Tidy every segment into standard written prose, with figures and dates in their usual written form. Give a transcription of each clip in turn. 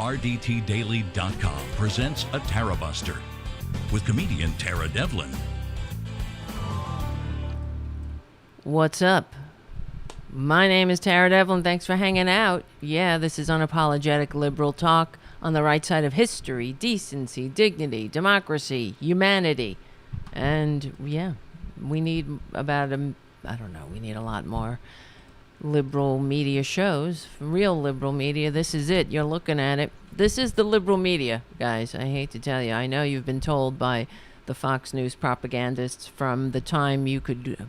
RDTDaily.com presents a Tarabuster with comedian Tara Devlin. What's up? My name is Tara Devlin. Thanks for hanging out. Yeah, this is unapologetic liberal talk on the right side of history, decency, dignity, democracy, humanity. And yeah, we need we need a lot more liberal media shows, real liberal media. This is it. You're looking at it. This is the liberal media, guys. I hate to tell you. I know you've been told by the Fox News propagandists from the time you could,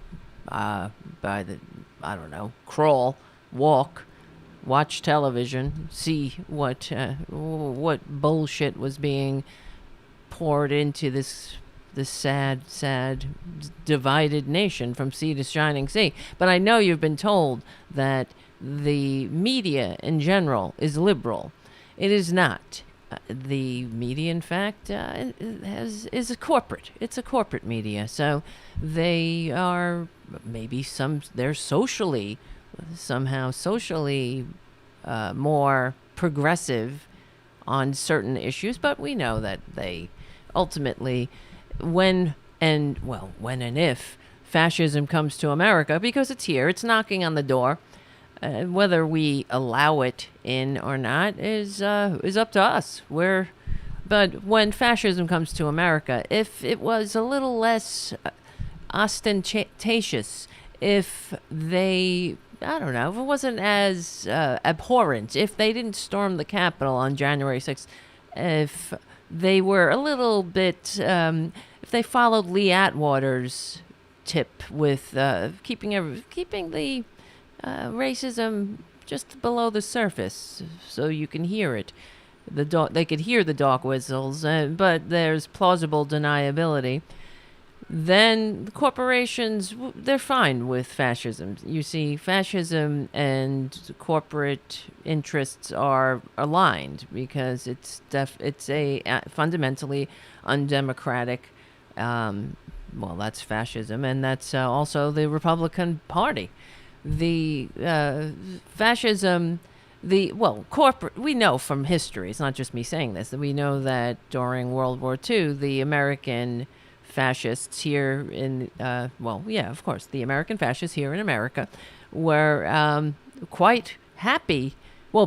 crawl, walk, watch television, see what bullshit was being poured into this sad, divided nation from sea to shining sea. But I know you've been told that the media in general is liberal. It is not. The media, in fact, is a corporate. It's a corporate media. So they are they're socially more progressive on certain issues. But we know that they ultimately, when and if fascism comes to America, because it's here, it's knocking on the door. Whether we allow it in or not is up to us. But when fascism comes to America, if it was a little less ostentatious, if they, if it wasn't as abhorrent, if they didn't storm the Capitol on January 6th, if they were a little bit, if they followed Lee Atwater's tip with keeping the racism just below the surface, so you can hear it. They could hear the dog whistles, but there's plausible deniability. Then the corporations, they're fine with fascism. You see, fascism and corporate interests are aligned because it's a fundamentally undemocratic. That's fascism, and that's also the Republican Party. The fascism, corporate, we know from history, it's not just me saying this, that we know that during World War II, the American fascists here in, of course, the American fascists here in America were quite happy,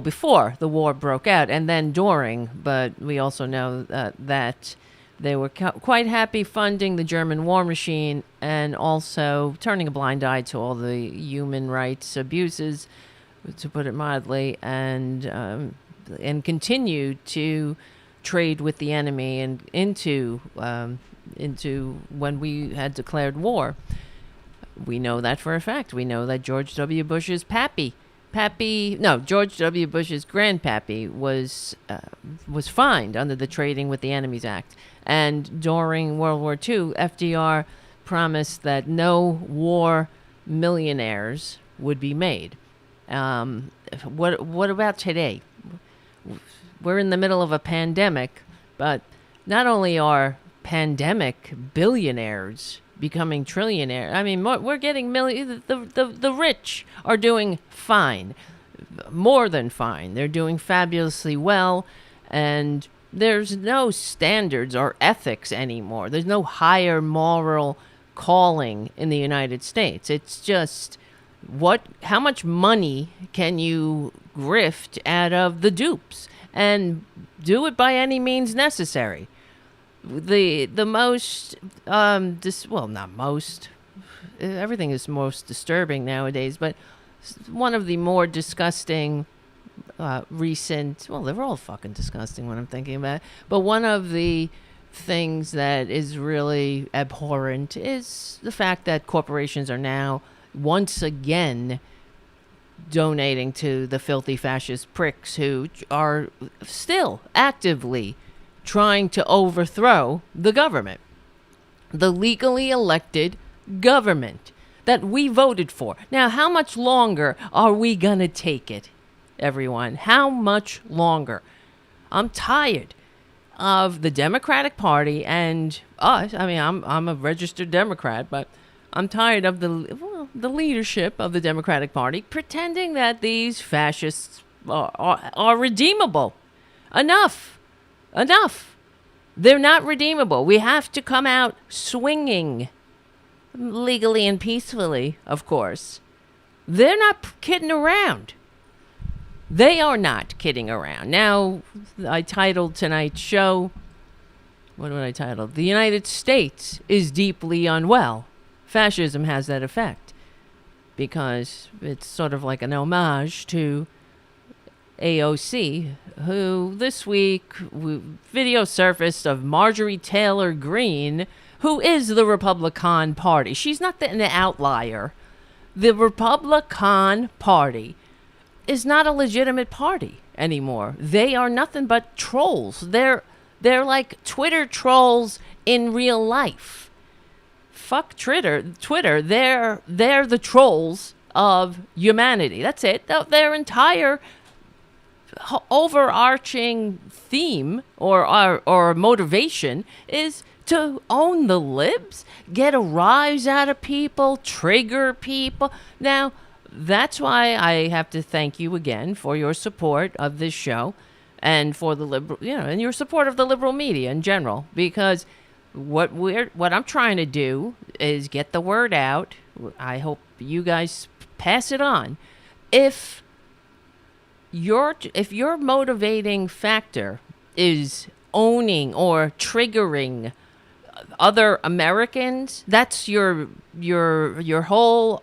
before the war broke out and then during, but we also know that they were quite happy funding the German war machine and also turning a blind eye to all the human rights abuses, to put it mildly, and continue to trade with the enemy and into when we had declared war. We know that for a fact. We know that George W. Bush's George W. Bush's grandpappy was fined under the Trading with the Enemies Act. And during World War II, FDR promised that no war millionaires would be made. What about today? We're in the middle of a pandemic, but not only are pandemic billionaires becoming trillionaires, I mean, we're getting the rich are doing fine, more than fine. They're doing fabulously well, and there's no standards or ethics anymore. There's no higher moral calling in the United States. It's just how much money can you grift out of the dupes, and do it by any means necessary. The most not most, everything is most disturbing nowadays, but one of the more disgusting recent, they're all fucking disgusting when I'm thinking about it, but one of the things that is really abhorrent is the fact that corporations are now once again donating to the filthy fascist pricks who are still actively trying to overthrow the government, the legally elected government that we voted for. Now, how much longer are we gonna take it, everyone? How much longer? I'm tired of the Democratic Party and us. I mean, I'm a registered Democrat, but I'm tired of the leadership of the Democratic Party pretending that these fascists are redeemable. Enough. Enough. They're not redeemable. We have to come out swinging, legally and peacefully, of course. They're not kidding around. They are not kidding around. Now, I titled tonight's show, what did I title? The United States is deeply unwell. Fascism has that effect because it's sort of like an homage to AOC, who this week video surfaced of Marjorie Taylor Greene, who is the Republican Party. She's not an outlier. The Republican Party is not a legitimate party anymore. They are nothing but trolls. They're like Twitter trolls in real life. Fuck Twitter. They're the trolls of humanity. That's it. Their entire overarching theme or motivation is to own the libs, get a rise out of people, trigger people. Now, that's why I have to thank you again for your support of this show and for the liberal, and your support of the liberal media in general, because what I'm trying to do is get the word out. I hope you guys pass it on. If your motivating factor is owning or triggering other Americans, that's your whole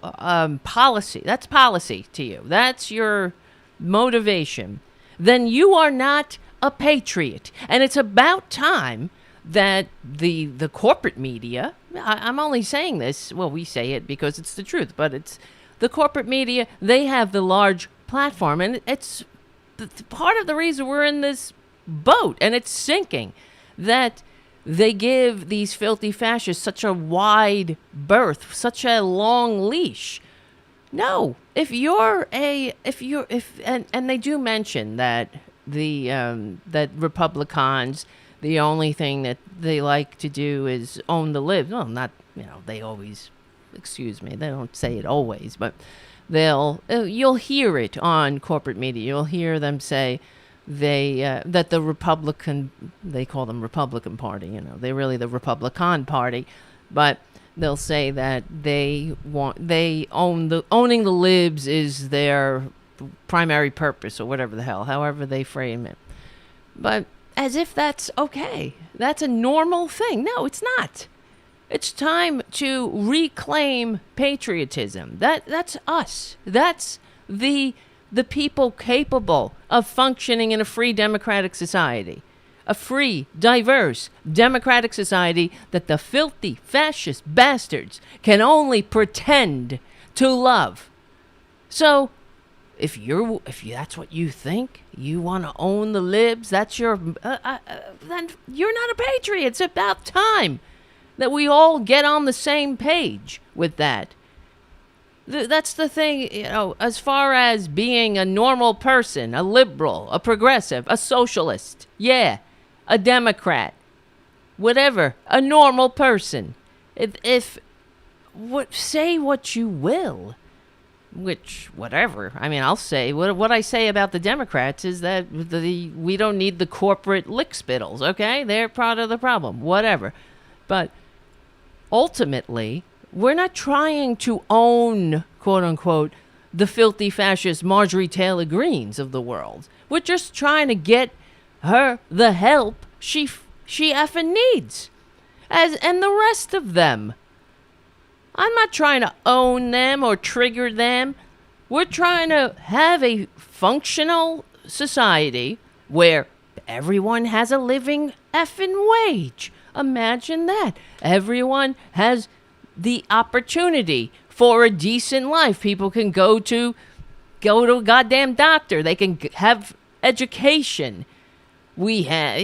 policy. That's policy to you. That's your motivation. Then you are not a patriot. And it's about time that the corporate media, I'm only saying this, well, we say it because it's the truth, but it's the corporate media, they have the large platform, and it's part of the reason we're in this boat and it's sinking, that they give these filthy fascists such a wide berth, such a long leash. No, and they do mention that that Republicans, the only thing that they like to do is own the libs. Well, not, they always, excuse me, they don't say it always, but you'll hear it on corporate media. You'll hear them say that the Republican, they call them Republican Party, they're really the Republican Party, but they'll say that owning the libs is their primary purpose, or whatever the hell, however they frame it. But as if that's okay. That's a normal thing. No, it's not. It's time to reclaim patriotism. That's us. That's the people capable of functioning in a free democratic society. A free, diverse, democratic society that the filthy fascist bastards can only pretend to love. So, if that's what you think, you want to own the libs, that's your, then you're not a patriot. It's about time that we all get on the same page with that. That's the thing, as far as being a normal person, a liberal, a progressive, a socialist, yeah, a Democrat, whatever, a normal person. Say what you will, whatever. I mean, I'll say, what I say about the Democrats is that we don't need the corporate lickspittles, okay? They're part of the problem, whatever. But ultimately, we're not trying to own, quote unquote, the filthy fascist Marjorie Taylor Greenes of the world. We're just trying to get her the help she effing needs, and the rest of them. I'm not trying to own them or trigger them. We're trying to have a functional society where everyone has a living effing wage. Imagine that. Everyone has the opportunity for a decent life. People can go to a goddamn doctor. They can have education. We have,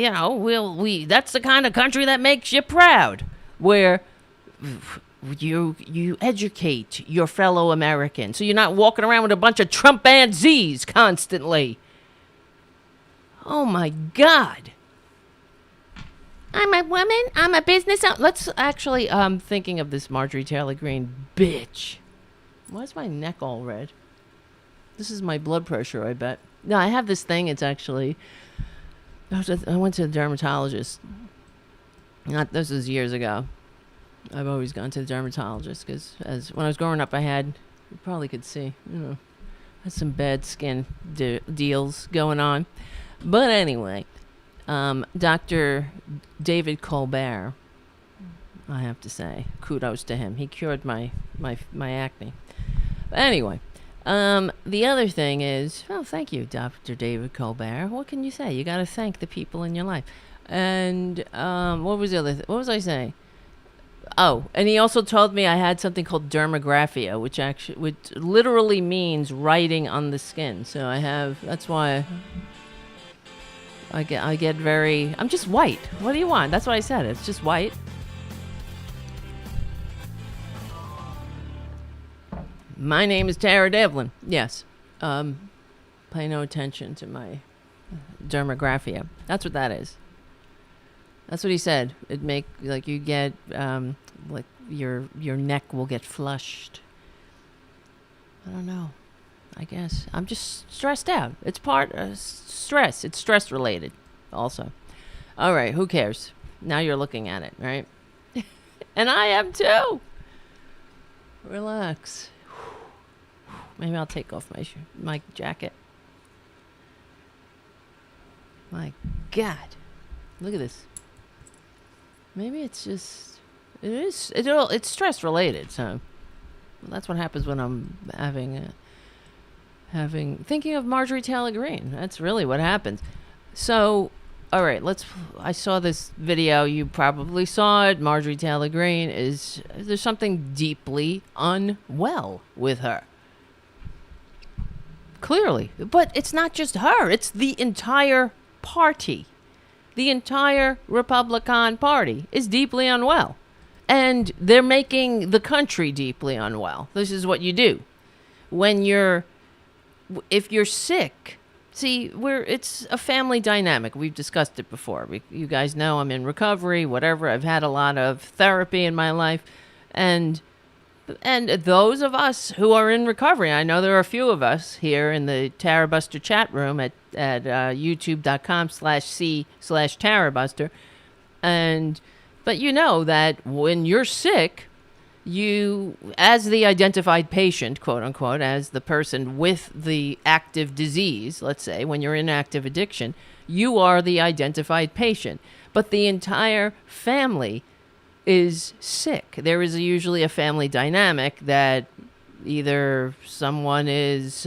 that's the kind of country that makes you proud, where you educate your fellow Americans, so you're not walking around with a bunch of Trumpanzees constantly. Oh my God. I'm a woman. I'm a business owner. Let's actually, thinking of this Marjorie Taylor Greene bitch. Why is my neck all red? This is my blood pressure, I bet. No, I have this thing. It's actually I went to the dermatologist. Not this was years ago. I've always gone to the dermatologist because when I was growing up, you probably could see, had some bad skin deals going on. But anyway, Dr. David Colbert, I have to say, kudos to him. He cured my acne. But anyway, the other thing is, thank you, Dr. David Colbert. What can you say? You got to thank the people in your life. And what was the other? What was I saying? Oh, and he also told me I had something called dermagraphia, which literally means writing on the skin. So that's why I get very, I'm just white. What do you want? That's what I said. It's just white. My name is Tara Devlin. Yes. Pay no attention to my dermagraphia. That's what that is. That's what he said. It you get like your neck will get flushed. I don't know. I guess I'm just stressed out. It's part stress. It's stress related also. All right, who cares? Now you're looking at it, right? And I am too. Relax. Maybe I'll take off my jacket. My God. Look at this. Maybe it's just, it's stress related. So that's what happens when I'm thinking of Marjorie Taylor Greene. That's really what happens. So, all right, I saw this video. You probably saw it. Marjorie Taylor Greene there's something deeply unwell with her. Clearly. But it's not just her. It's the entire party. The entire Republican Party is deeply unwell. And they're making the country deeply unwell. This is what you do. If you're sick, see, it's a family dynamic. We've discussed it before. You guys know I'm in recovery, whatever. I've had a lot of therapy in my life. And those of us who are in recovery, I know there are a few of us here in the Tarabuster chat room at youtube.com/c/Tarabuster. But you know that when you're sick, you, as the identified patient, quote unquote, as the person with the active disease, let's say, when you're in active addiction, you are the identified patient. But the entire family is sick. There is usually a family dynamic that either someone is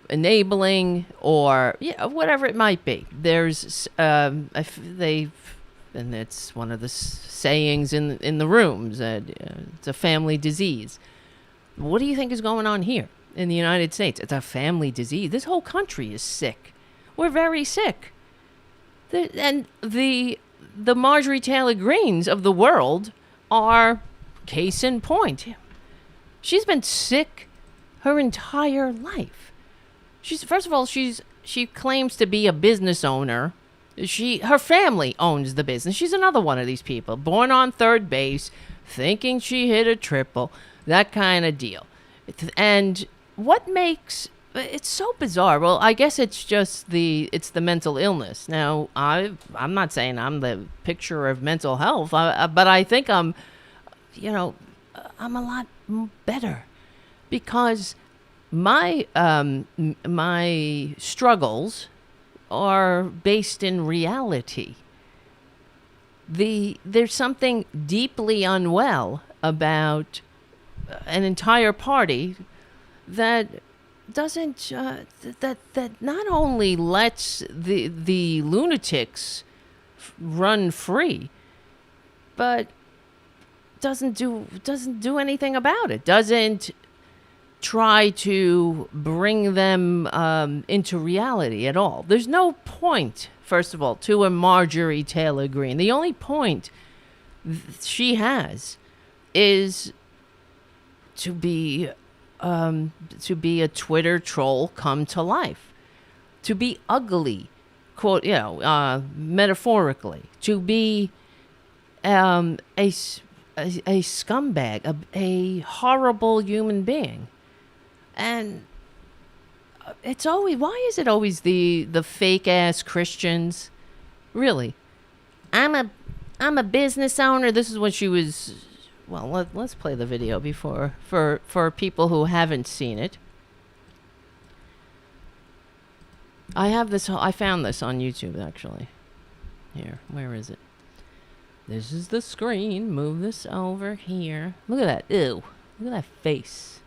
enabling or whatever it might be. There's and it's one of the sayings in the rooms that it's a family disease. What do you think is going on here in the United States? It's a family disease. This whole country is sick. We're very sick. The Marjorie Taylor Greenes of the world are case in point. She's been sick her entire life. First of all, she claims to be a business owner. Her family owns the business. She's another one of these people, born on third base, thinking she hit a triple, that kind of deal. And what makes it's so bizarre. Well, I guess it's just the mental illness. Now, I'm not saying I'm the picture of mental health, but I think I'm a lot better because my struggles are based in reality. There's something deeply unwell about an entire party that doesn't that not only lets the lunatics run free, but doesn't do anything about it. Doesn't try to bring them into reality at all. There's no point, first of all, to a Marjorie Taylor Greene. The only point she has is to be a Twitter troll come to life, to be ugly, quote, metaphorically, to be a scumbag, a horrible human being. And it's always, why is it always the fake ass Christians? Really? I'm a business owner. This is what she was. Well, let's play the video before for people who haven't seen it. I found this on YouTube actually. Here, where is it? This is the screen. Move this over here. Look at that. Ew. Look at that face.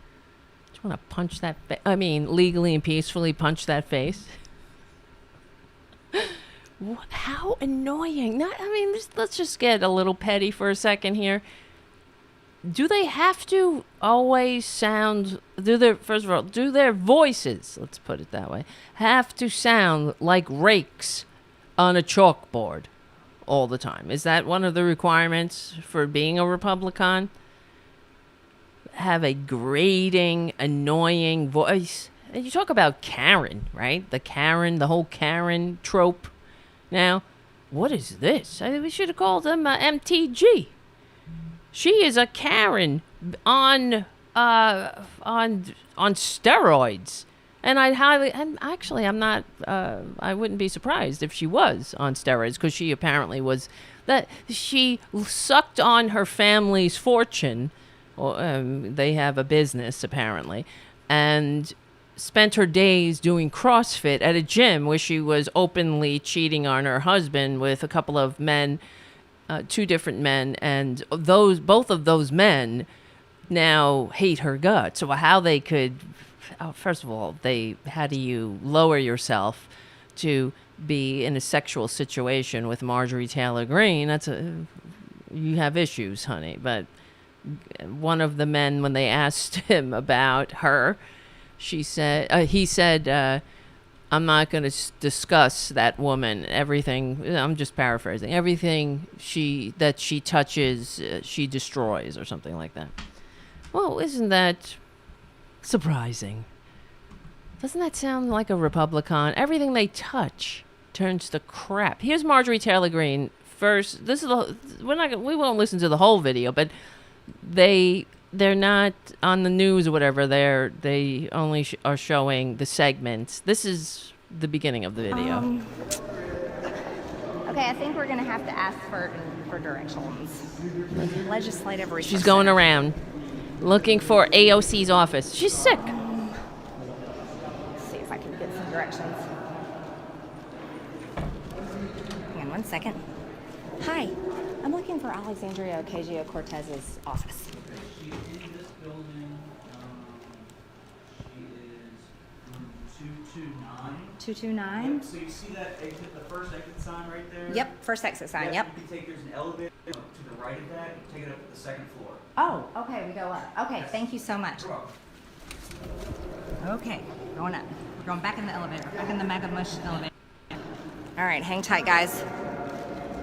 Do you want to punch that face? I mean, legally and peacefully punch that face. How annoying. Let's just get a little petty for a second here. Do they have to always sound, first of all, do their voices, let's put it that way, have to sound like rakes on a chalkboard all the time? Is that one of the requirements for being a Republican? Have a grating, annoying voice. And you talk about Karen, right? The whole Karen trope. Now, what is this? I think we should have called them MTG. She is a Karen on steroids, and I wouldn't be surprised if she was on steroids, because she apparently was. That she sucked on her family's fortune. They have a business apparently, and spent her days doing CrossFit at a gym where she was openly cheating on her husband with a couple of men. Two different men, and both of those men now hate her guts. So how they could, first of all, how do you lower yourself to be in a sexual situation with Marjorie Taylor Greene? You have issues, honey. But one of the men, when they asked him about her, he said, I'm not going to discuss that woman. Everything, I'm just paraphrasing. Everything she touches, she destroys, or something like that. Well, isn't that surprising? Doesn't that sound like a Republican? Everything they touch turns to crap. Here's Marjorie Taylor Greene. First, we won't listen to the whole video, but they're not on the news or whatever. They only are showing the segments. This is the beginning of the video. Okay, I think we're going to have to ask for directions. Legislative research. She's going around looking for AOC's office. She's sick. Let's see if I can get some directions. Hang on one second. Hi, I'm looking for Alexandria Ocasio-Cortez's office. 229. So you see that exit, the first exit sign right there? Yep, first exit sign, yep. You can take, there's an elevator to the right of that, you take it up to the second floor. Oh, okay, we go up. Okay, thank you so much. You're welcome. Okay, going up. We're going back in the elevator, back in the Mega Mush elevator. All right, hang tight, guys.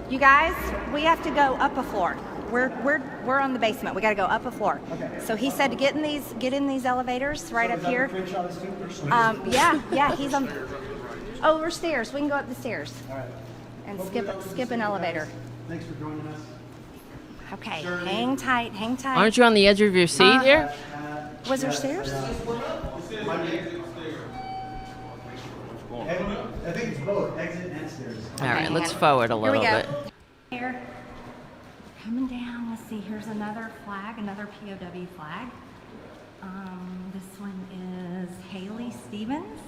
You guys, we have to go up a floor. We're on the basement. We got to go up a floor. Okay. So he said to get in these elevators right up here. Yeah, he's on. Oh, we're stairs. We can go up the stairs. All right. And skip an elevator. Thanks for joining us. Okay, hang tight. Aren't you on the edge of your seat here? Was there stairs? I think it's both exit and stairs. All right, let's forward a little bit. Here. Coming down, let's see, here's another flag, another POW flag. This one is Haley Stevens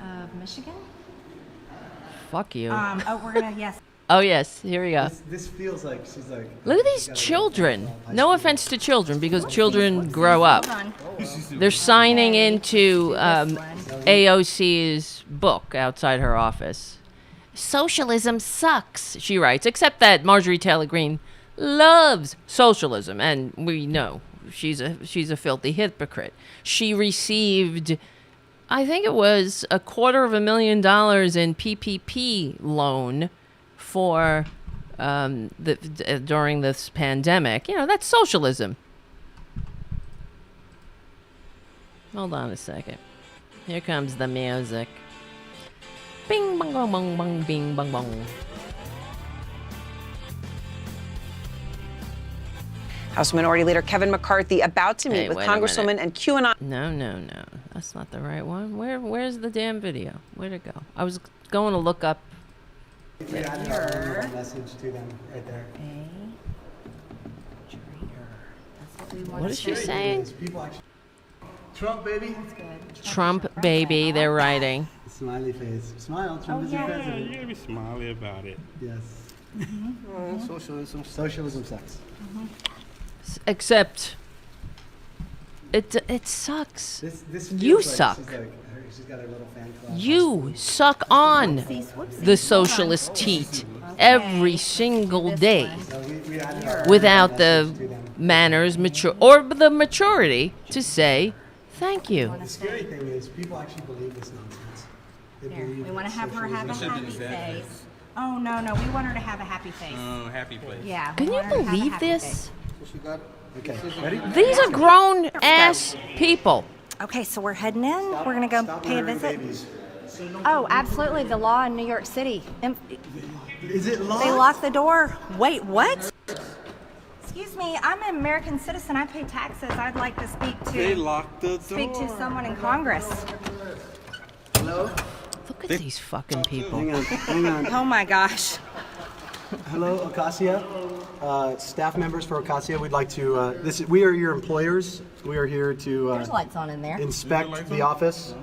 of Michigan. Fuck you. Yes. Oh, yes, here we go. This feels like she's like. Look at these children. No offense to children, because children grow up. They're signing into AOC's book outside her office. Socialism sucks, she writes, except that Marjorie Taylor Greene loves socialism, and we know she's a filthy hypocrite. She received, I think it was $250,000 in PPP loan for during this pandemic. You know, that's socialism. Hold on a second. Here comes the music. Bing bong bong bong bong bing bong bong. House Minority Leader Kevin McCarthy about to meet Hey, with wait a Congresswoman minute. and QAnon. No. That's not the right one. Where's the damn video? Where'd it go? I was going to look up. We added our own little message to them right there. What is she saying? People actually. Trump, baby. Trump baby, they're writing. Smiley face. Smile. Trump is your You president. gotta be smiley about it. Yes. Socialism. Socialism sucks. Except it sucks. This You feels like suck. She's got her little fan club. You suck on the socialist teat every single day So we added our own without message the to them. manners or the maturity to say thank you. The scary thing is people actually believe this nonsense. They Here, believe we want to have her have a socialism. happy face. Oh, no, we want her to have a happy face. Oh, happy place. Yeah. Can we you want her to have a believe happy this? face. Okay, ready? These are grown ass people. Okay, so we're heading in. We're going to go Stop pay a murdering visit. babies. Oh, absolutely. The law in New York City. Is it locked? They locked the door. Wait, what? Excuse me, I'm an American citizen. I pay taxes. I'd like to They locked the door. speak to someone in Congress. Hello? Look at these fucking people. Hang on. Oh my gosh. Hello, Acacia. Staff members for Acacia, we'd like to. We are your employers. We are here to There's lights on in there. inspect the office.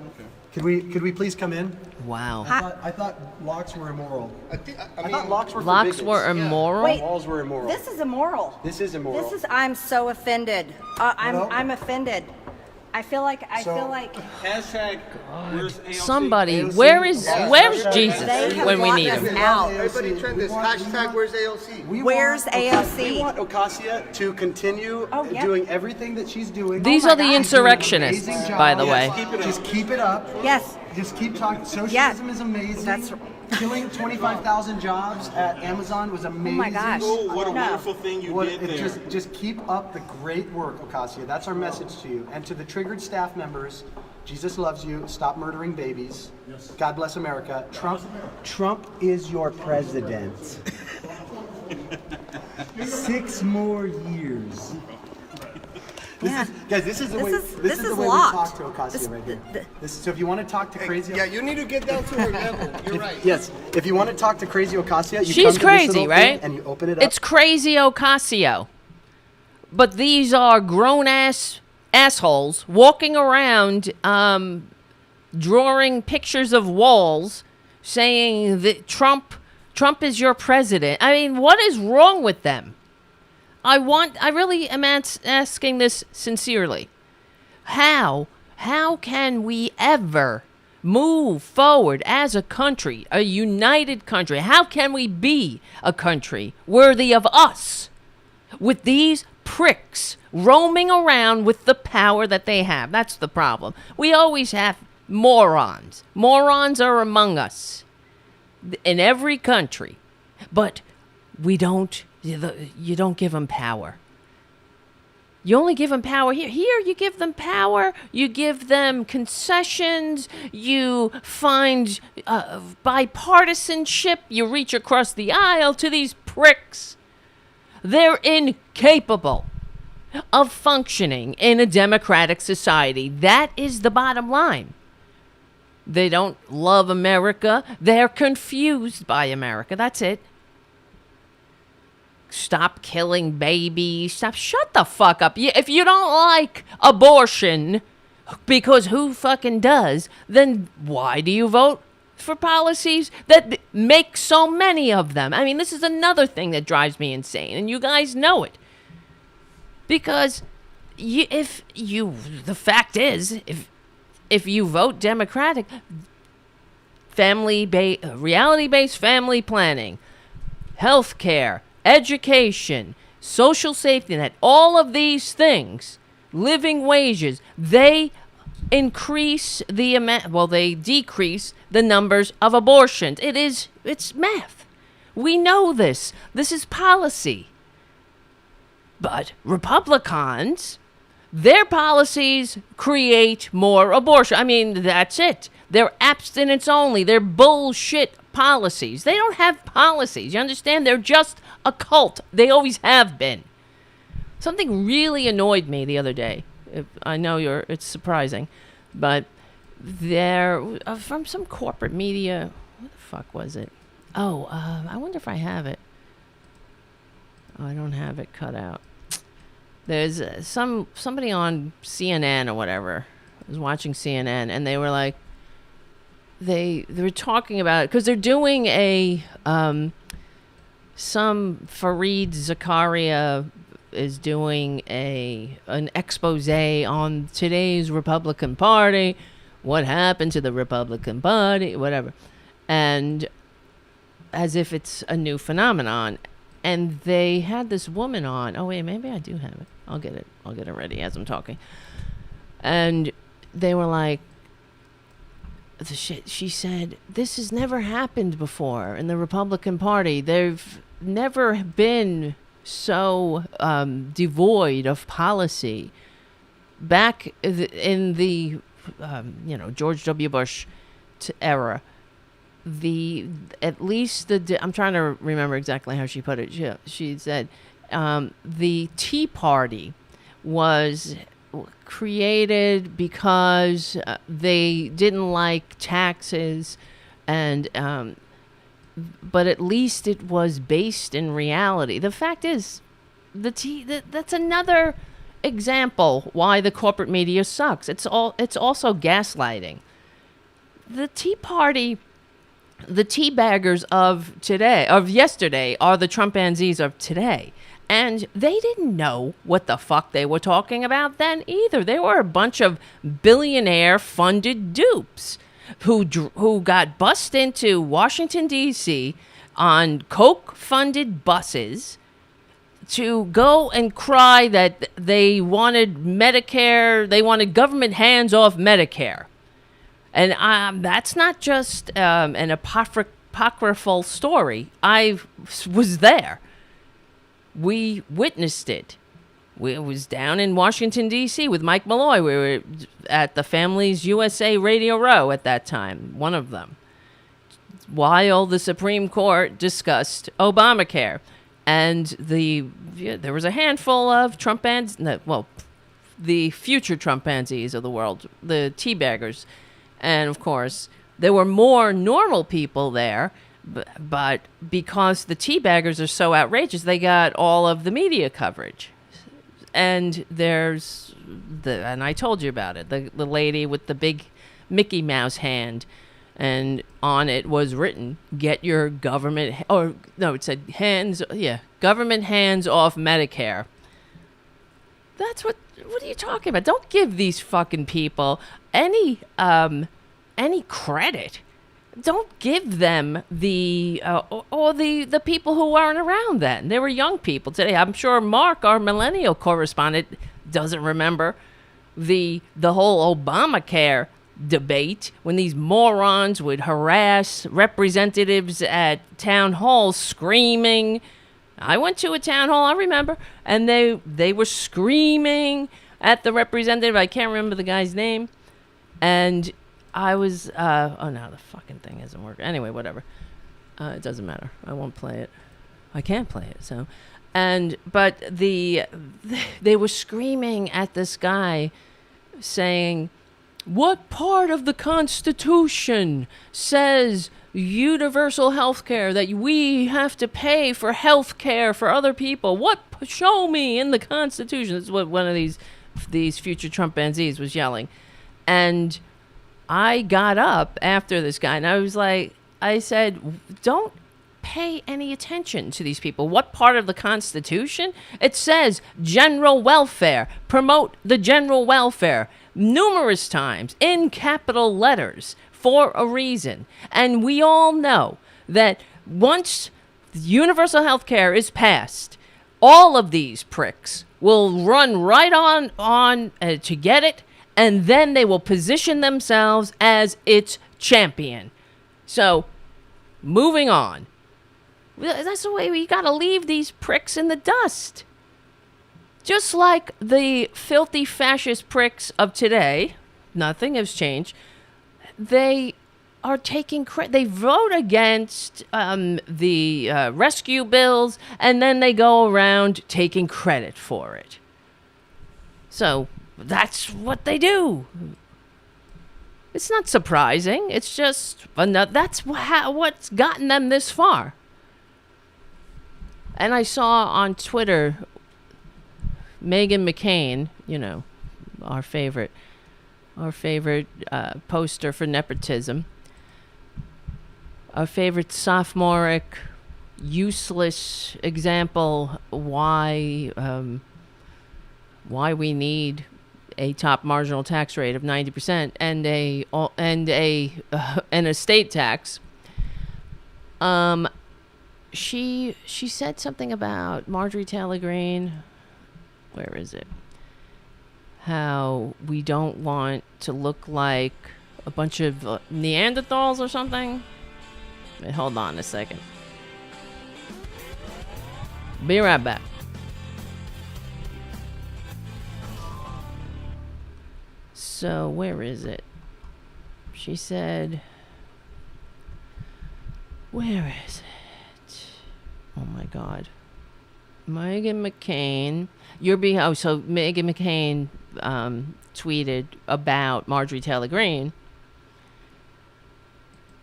Could we please come in? Wow. I thought locks were immoral. I thought locks were for Locks bigots. were immoral? Wait. Walls were immoral. This is immoral. This is immoral. I'm so offended. Hello? I'm offended. I feel like Hashtag where's AOC? Somebody, AOC. where's Jesus They have when we locked need us him? out. Everybody trend this hashtag where's AOC? Where's AOC? We want Acacia to continue Oh, yeah. doing everything that she's doing. These my are the God. insurrectionists, Amazing job. by the Yes, way. Just keep it up. Yes. Just keep talking. Socialism is amazing. That's- Killing 25,000 jobs at Amazon was amazing. Oh my gosh. Oh, what a No. wonderful thing you did there. Just keep up the great work, Acacia. That's our message to you. And to the triggered staff members, Jesus loves you. Stop murdering babies. God bless America. Trump is your president. 6 more years. This is the way we talk to Acacia right here. So if you want to talk to crazy, Yeah, you need to get down to her level. You're right. yes, if you want to talk to crazy Acacia, you She's come to this crazy, little right? thing and you open it up. It's crazy Ocasio. But these are grown assholes walking around drawing pictures of walls saying that Trump is your president. I mean, what is wrong with them? I really am asking this sincerely. How can we ever move forward as a country, a united country? How can we be a country worthy of us with these pricks roaming around with the power that they have? That's the problem. We always have morons. Morons are among us in every country, but we don't. You don't give them power. You only give them power here. Here, you give them power. You give them concessions. You find bipartisanship. You reach across the aisle to these pricks. They're incapable of functioning in a democratic society. That is the bottom line. They don't love America. They're confused by America. That's it. Stop killing babies. Shut the fuck up. If you don't like abortion, because who fucking does, then why do you vote for policies that make so many of them? I mean, this is another thing that drives me insane, and you guys know it. Because the fact is, if you vote Democratic, reality-based family planning, health care, education, social safety net, all of these things, living wages, they decrease the numbers of abortions. It's math. We know this. This is policy. But Republicans, their policies create more abortion. I mean, that's it. They're abstinence only. They're bullshit policies. They don't have policies. You understand? They're just a cult. They always have been. Something really annoyed me the other day. I know it's surprising, but there from some corporate media. What the fuck was it? Oh, I wonder if I have it. Oh, I don't have it cut out. There's somebody on CNN or whatever. I was watching CNN, and they were like, they were talking about it because they're doing a some Fareed Zakaria is doing an expose on today's Republican Party, what happened to the Republican Party, whatever, and as if it's a new phenomenon. And they had this woman on. Oh wait, maybe I do have it. I'll get it ready as I'm talking. And they were like, she said, this has never happened before in the Republican Party. They've never been so devoid of policy. Back in the George W. Bush era, at least I'm trying to remember exactly how she put it. She said the Tea Party was created because they didn't like taxes, and but at least it was based in reality. The fact is, that's another example why the corporate media sucks. It's also gaslighting. The Tea Party, the tea baggers of yesterday are the Trumpanzees of today. And they didn't know what the fuck they were talking about then either. They were a bunch of billionaire-funded dupes who got bussed into Washington, D.C. on Coke-funded buses to go and cry that they wanted Medicare, they wanted government hands off Medicare. And that's not just an apocryphal story. I was there. We witnessed it. It was down in Washington, D.C. with Mike Malloy. We were at the Families USA Radio Row at that time, one of them, while the Supreme Court discussed Obamacare. And there was a handful of the future Trumpanzees of the world, the teabaggers. And, of course, there were more normal people there, but because the teabaggers are so outrageous, they got all of the media coverage. And and I told you about it, the lady with the big Mickey Mouse hand, and on it was written, get your government, it said government hands off Medicare. That's what are you talking about? Don't give these fucking people any credit. Don't give them the people who weren't around then. They were young people today. I'm sure Mark, our millennial correspondent, doesn't remember the whole Obamacare debate when these morons would harass representatives at town halls screaming. I went to a town hall, I remember, and they were screaming at the representative. I can't remember the guy's name. And I was, no, the fucking thing isn't working. Anyway, whatever. It doesn't matter. I won't play it. I can't play it, so. But they were screaming at this guy saying, what part of the Constitution says universal health care, that we have to pay for health care for other people? Show me in the Constitution. That's what one of these future Trumpanzees was yelling. And I got up after this guy, and I said, don't pay any attention to these people. What part of the Constitution? It says general welfare. Promote the general welfare numerous times in capital letters for a reason. And we all know that once universal health care is passed, all of these pricks will run right on to get it, and then they will position themselves as its champion. So, moving on. That's the way we gotta leave these pricks in the dust. Just like the filthy fascist pricks of today, nothing has changed. They are taking credit. They vote against the rescue bills, and then they go around taking credit for it. So that's what they do. It's not surprising. It's just that's what's gotten them this far. And I saw on Twitter, Meghan McCain, you know, our favorite poster for nepotism, our favorite sophomoric, useless example why we need a top marginal tax rate of 90% and an estate tax. She said something about Marjorie Taylor Greene. Where is it? How we don't want to look like a bunch of Neanderthals or something. Wait, hold on a second. Be right back. So, where is it? She said, where is it? Oh my God. Meghan McCain. So Meghan McCain tweeted about Marjorie Taylor Greene.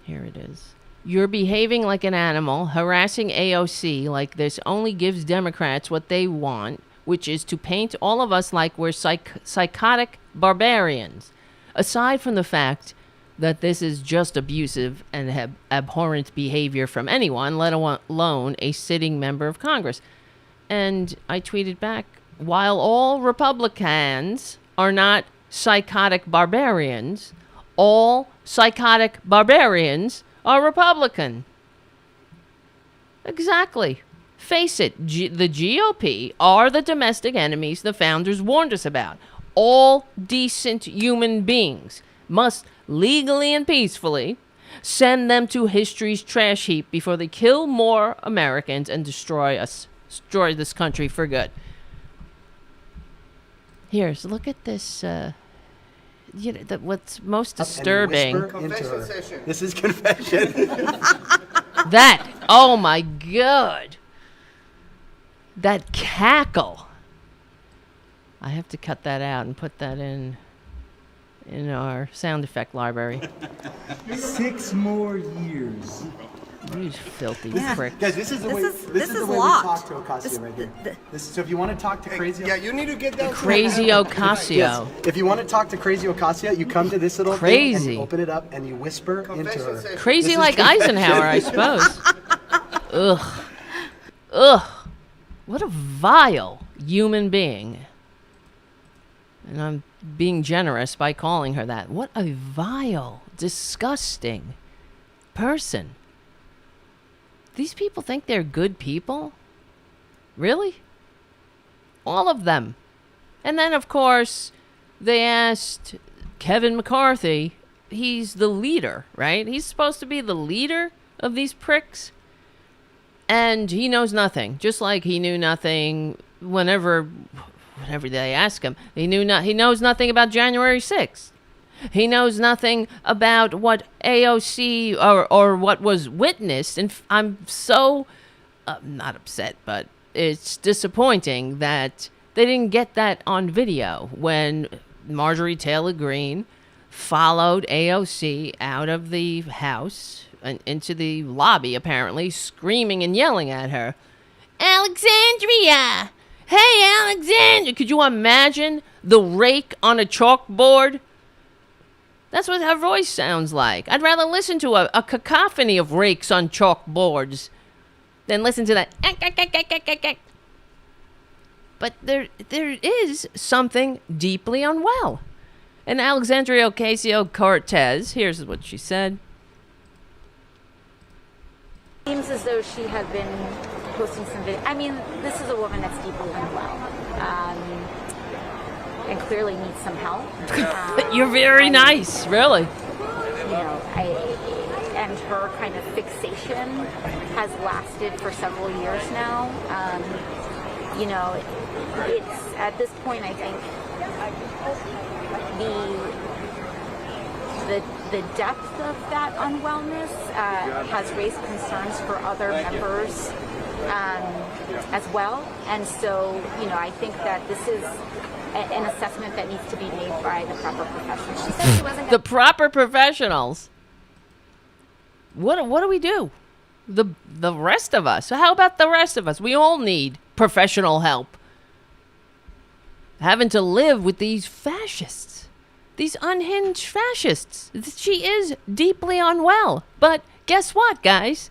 Here it is. You're behaving like an animal, harassing AOC like this only gives Democrats what they want, which is to paint all of us like we're psychotic barbarians. Aside from the fact that this is just abusive and abhorrent behavior from anyone, let alone a sitting member of Congress. And I tweeted back, while all Republicans are not psychotic barbarians, all psychotic barbarians are Republican. Exactly. Face it, the GOP are the domestic enemies the founders warned us about. All decent human beings must legally and peacefully send them to history's trash heap before they kill more Americans and destroy this country for good. Here's, look at this. What's most disturbing. Confession session. This is confession. That, oh my God. That cackle. I have to cut that out and put that in our sound effect library. 6 more years. You filthy prick. Guys, this is the way we talk to Ocasio right here. So if you want to talk to Crazy... Yeah, you need to get down Crazy Ocasio. Yes, if you want to talk to Crazy Ocasio, you come to this little thing and you open it up and you whisper into her. Crazy like Eisenhower, I suppose. Ugh. Ugh. What a vile human being. And I'm being generous by calling her that. What a vile, disgusting person. These people think they're good people? Really? All of them. And then, of course, they asked Kevin McCarthy. He's the leader, right? He's supposed to be the leader of these pricks. And he knows nothing. Just like he knew nothing whenever they ask him. He knows nothing about January 6th. He knows nothing about what AOC or what was witnessed. And I'm so, not upset, but it's disappointing that they didn't get that on video when Marjorie Taylor Greene followed AOC out of the house and into the lobby, apparently, screaming and yelling at her, Alexandria! Hey, Alexandria! Could you imagine the rake on a chalkboard? That's what her voice sounds like. I'd rather listen to a cacophony of rakes on chalkboards than listen to that. But there is something deeply unwell. And Alexandria Ocasio-Cortez, here's what she said. Seems as though she had been posting some video. I mean, this is a woman that's deeply unwell. And clearly needs some help. You're very nice, really. You know, and her kind of fixation has lasted for several years now. You know, it's at this point, I think the depth of that unwellness has raised concerns for other members as well. And so, I think that this is an assessment that needs to be made by the proper professionals. She said she wasn't The proper professionals. What do we do? The rest of us. How about the rest of us? We all need professional help. Having to live with these fascists. These unhinged fascists. She is deeply unwell. But guess what, guys?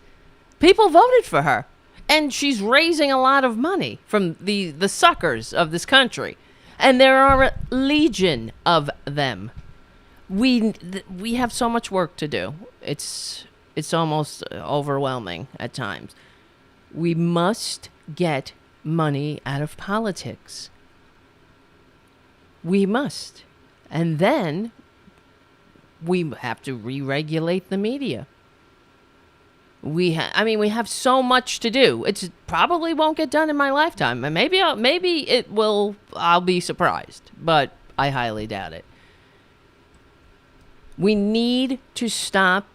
People voted for her. And she's raising a lot of money from the suckers of this country. And there are a legion of them. We have so much work to do. It's almost overwhelming at times. We must get money out of politics. We must. And then we have to re-regulate the media. We have so much to do. It probably won't get done in my lifetime. And maybe it will. I'll be surprised, but I highly doubt it. We need to stop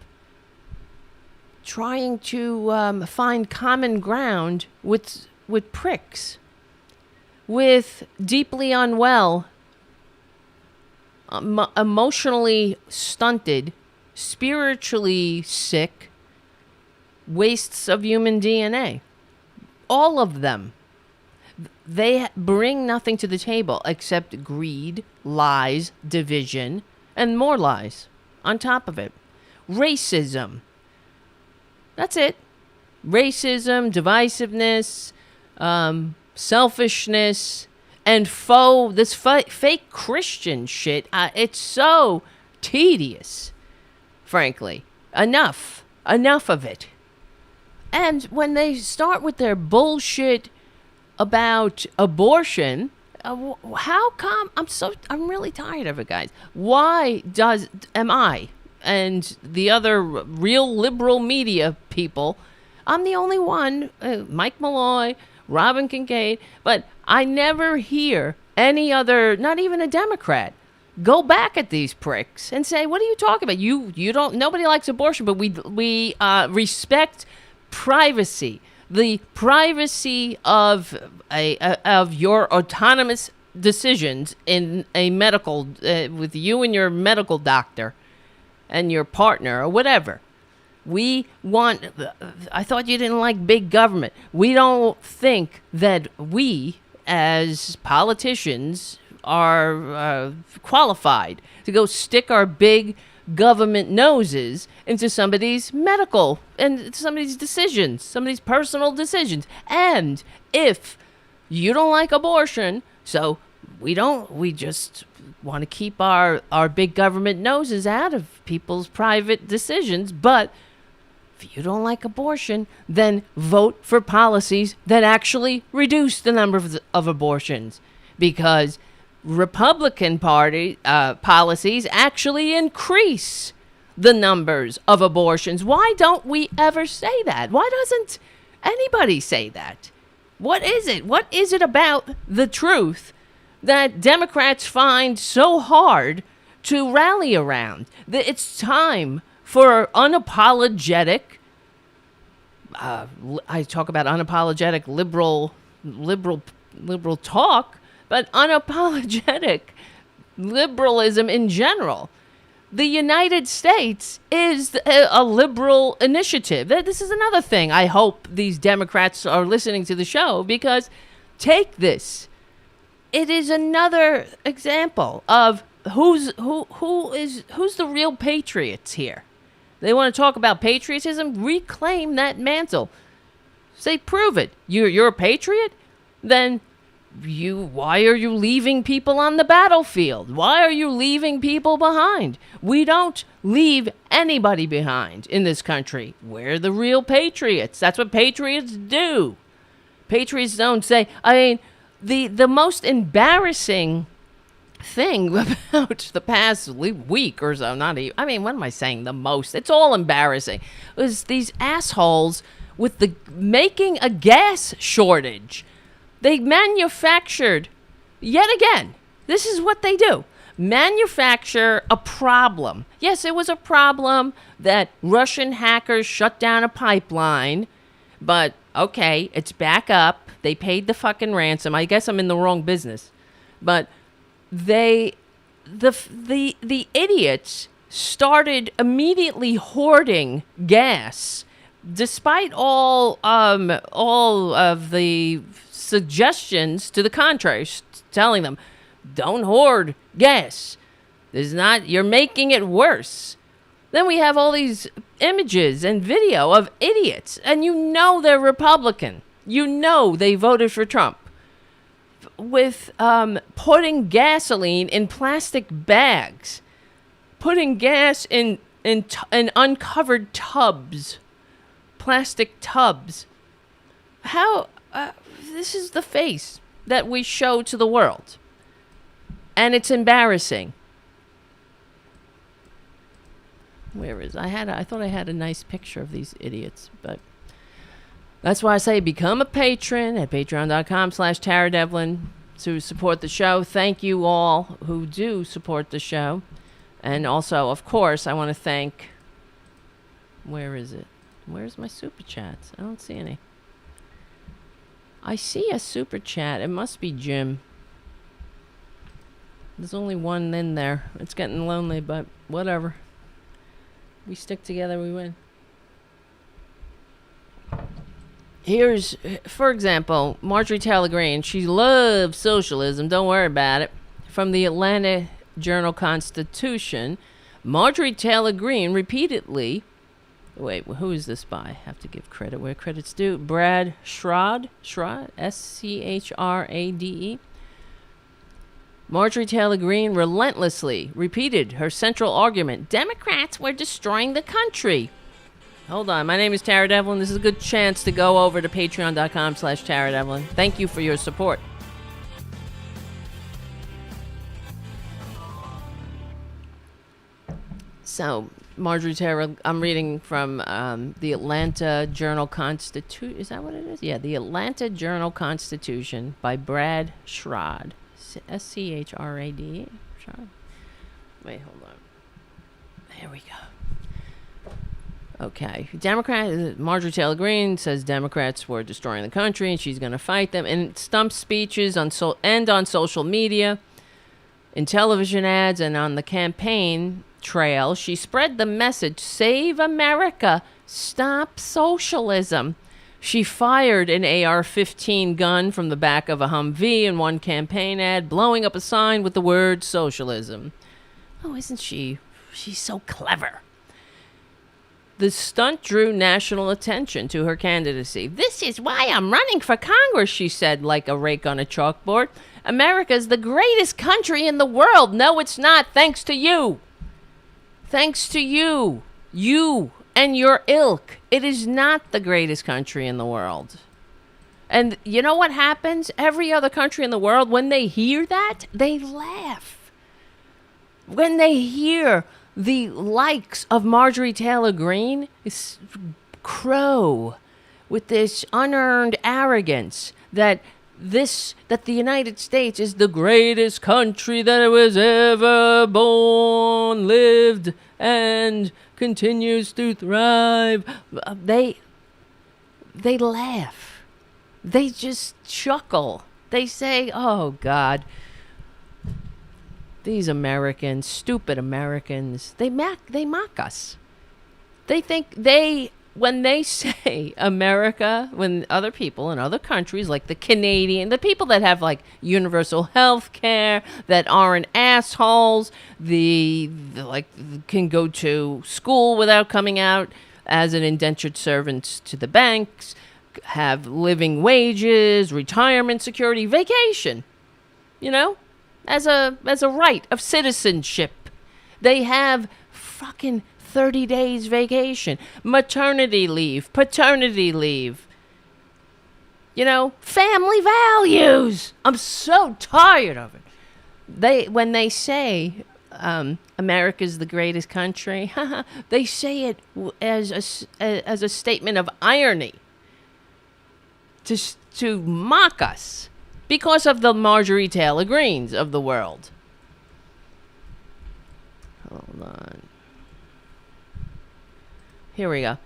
trying to find common ground with pricks, with deeply unwell, emotionally stunted, spiritually sick wastes of human DNA. All of them. They bring nothing to the table except greed, lies, division, and more lies on top of it. Racism. That's it. Racism, divisiveness, selfishness, and fake Christian shit. It's so tedious, frankly. Enough of it. And when they start with their bullshit about abortion, how come? I'm really tired of it, guys. Why am I and the other real liberal media people, I'm the only one, Mike Malloy, Robyn Kincaid, but I never hear any other, not even a Democrat, go back at these pricks and say, what are you talking about? You don't, nobody likes abortion, but we respect privacy, the privacy of your autonomous decisions in a medical, with you and your medical doctor and your partner or whatever. I thought you didn't like big government. We don't think that we as politicians are qualified to go stick our big government noses into somebody's medical and somebody's decisions, somebody's personal decisions. And if you don't like abortion, so we just want to keep our big government noses out of people's private decisions. But if you don't like abortion, then vote for policies that actually reduce the number of abortions, because Republican Party policies actually increase the numbers of abortions. Why don't we ever say that? Why doesn't anybody say that? What is it? What is it about the truth that Democrats find so hard to rally around? It's time for unapologetic, I talk about unapologetic liberal talk, but unapologetic liberalism in general. The United States is a liberal initiative. This is another thing. I hope these Democrats are listening to the show, because take this. It is another example of who's the real patriots here. They want to talk about patriotism. Reclaim that mantle. Say, prove it. You're a patriot? Then why are you leaving people on the battlefield? Why are you leaving people behind? We don't leave anybody behind in this country. We're the real patriots. That's what patriots do. Patriots don't say, the most embarrassing thing about the past week or so, what am I saying the most? It's all embarrassing. It was these assholes with making a gas shortage. They manufactured, yet again, this is what they do. manufacture a problem. Yes, it was a problem that Russian hackers shut down a pipeline, but okay, it's back up. They paid the fucking ransom. I guess I'm in the wrong business. But the idiots started immediately hoarding gas, despite all of the suggestions to the contrary, telling them, don't hoard gas. You're making it worse. Then we have all these images and video of idiots, and you know they're Republican. You know they voted for Trump, with putting gasoline in plastic bags, putting gas in uncovered tubs, plastic tubs. How this is the face that we show to the world, and it's embarrassing. Where is I thought I had a nice picture of these idiots, but that's why I say become a patron at patreon.com/TaraDevlin to support the show. Thank you all who do support the show. And also, of course, I want to thank, where is it? Where's my super chats? I don't see any. I see a super chat. It must be Jim. There's only one in there. It's getting lonely, but whatever. We stick together, we win. Here's, for example, Marjorie Taylor Greene. She loves socialism. Don't worry about it. From the Atlanta Journal-Constitution, Marjorie Taylor Greene repeatedly... Wait, who is this by? I have to give credit where credit's due. Brad Schrade, S-C-H-R-A-D-E. Marjorie Taylor Greene relentlessly repeated her central argument. Democrats were destroying the country. Hold on. My name is Tara Devlin. This is a good chance to go over to patreon.com/Tara Devlin. Thank you for your support. So, Marjorie Taylor, I'm reading from the Atlanta Journal-Constitution. Is that what it is? Yeah, the Atlanta Journal-Constitution by Brad Schrade. S-C-H-R-A-D-E. Wait, hold on. There we go. Okay. Marjorie Taylor Greene says Democrats were destroying the country and she's going to fight them. In stump speeches on social media, in television ads, and on the campaign trail, she spread the message, Save America, Stop Socialism. She fired an AR-15 gun from the back of a Humvee in one campaign ad, blowing up a sign with the word socialism. Oh, isn't she? She's so clever. The stunt drew national attention to her candidacy. This is why I'm running for Congress, she said, like a rake on a chalkboard. America's the greatest country in the world. No, it's not. Thanks to you. Thanks to you. You and your ilk. It is not the greatest country in the world. And you know what happens? Every other country in the world, when they hear that, they laugh. When they hear the likes of Marjorie Taylor Greene crow with this unearned arrogance that the United States is the greatest country that was ever born, lived, and continues to thrive. They laugh. They just chuckle. They say, oh, God. These Americans, stupid Americans, they mock us. They think when they say America, when other people in other countries, like the Canadian, the people that have like universal health care, that aren't assholes, can go to school without coming out as an indentured servant to the banks, have living wages, retirement security, vacation, as a right of citizenship. They have fucking 30 days vacation, maternity leave, paternity leave, family values. I'm so tired of it. When they say America's the greatest country, they say it as a statement of irony to mock us because of the Marjorie Taylor Greenes of the world. Hold on. Here we go.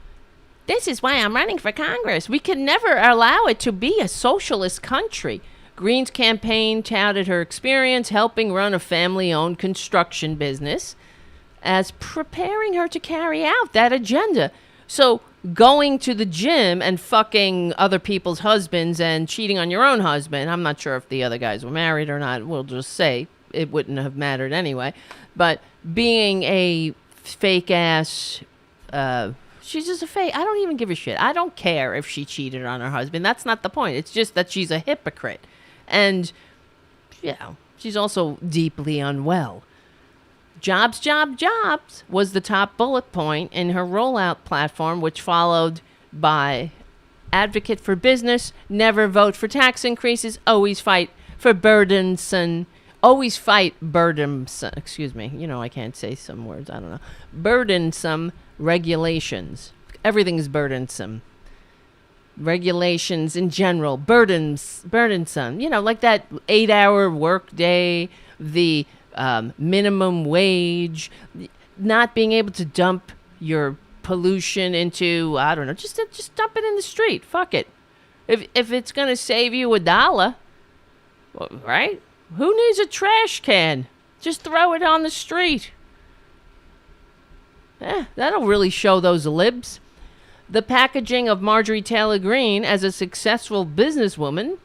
This is why I'm running for Congress. We can never allow it to be a socialist country. Green's campaign touted her experience helping run a family-owned construction business as preparing her to carry out that agenda. So going to the gym and fucking other people's husbands and cheating on your own husband, I'm not sure if the other guys were married or not, we'll just say it wouldn't have mattered anyway, but being a fake-ass... she's just a fake. I don't even give a shit. I don't care if she cheated on her husband. That's not the point. It's just that she's a hypocrite. And, she's also deeply unwell. Jobs, jobs was the top bullet point in her rollout platform, which followed by advocate for business, never vote for tax increases, always fight for burdensome, excuse me, I can't say some words, I don't know, burdensome regulations. Everything's burdensome. Regulations in general, burdensome. Like that 8-hour work day, the minimum wage, not being able to dump your pollution into, I don't know, just dump it in the street. Fuck it. If it's going to save you $1, right? Who needs a trash can? Just throw it on the street. That'll really show those libs. The packaging of Marjorie Taylor Greene as a successful businesswoman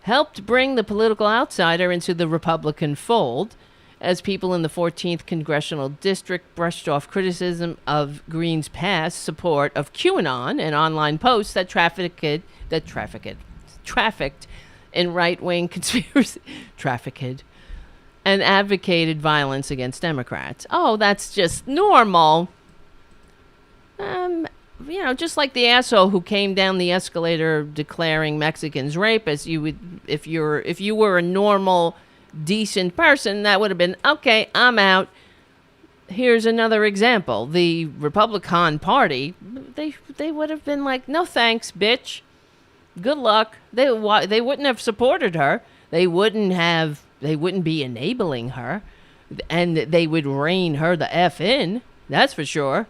helped bring the political outsider into the Republican fold, as people in the 14th Congressional District brushed off criticism of Greene's past support of QAnon and online posts that trafficked in right-wing conspiracy, and advocated violence against Democrats. Oh, that's just normal. Just like the asshole who came down the escalator declaring Mexicans rapists, you would, if you were a normal, decent person, that would have been, okay, I'm out. Here's another example. The Republican Party, they would have been like, no thanks, bitch. Good luck. They wouldn't have supported her. They wouldn't be enabling her, and they would rein her the F in. That's for sure.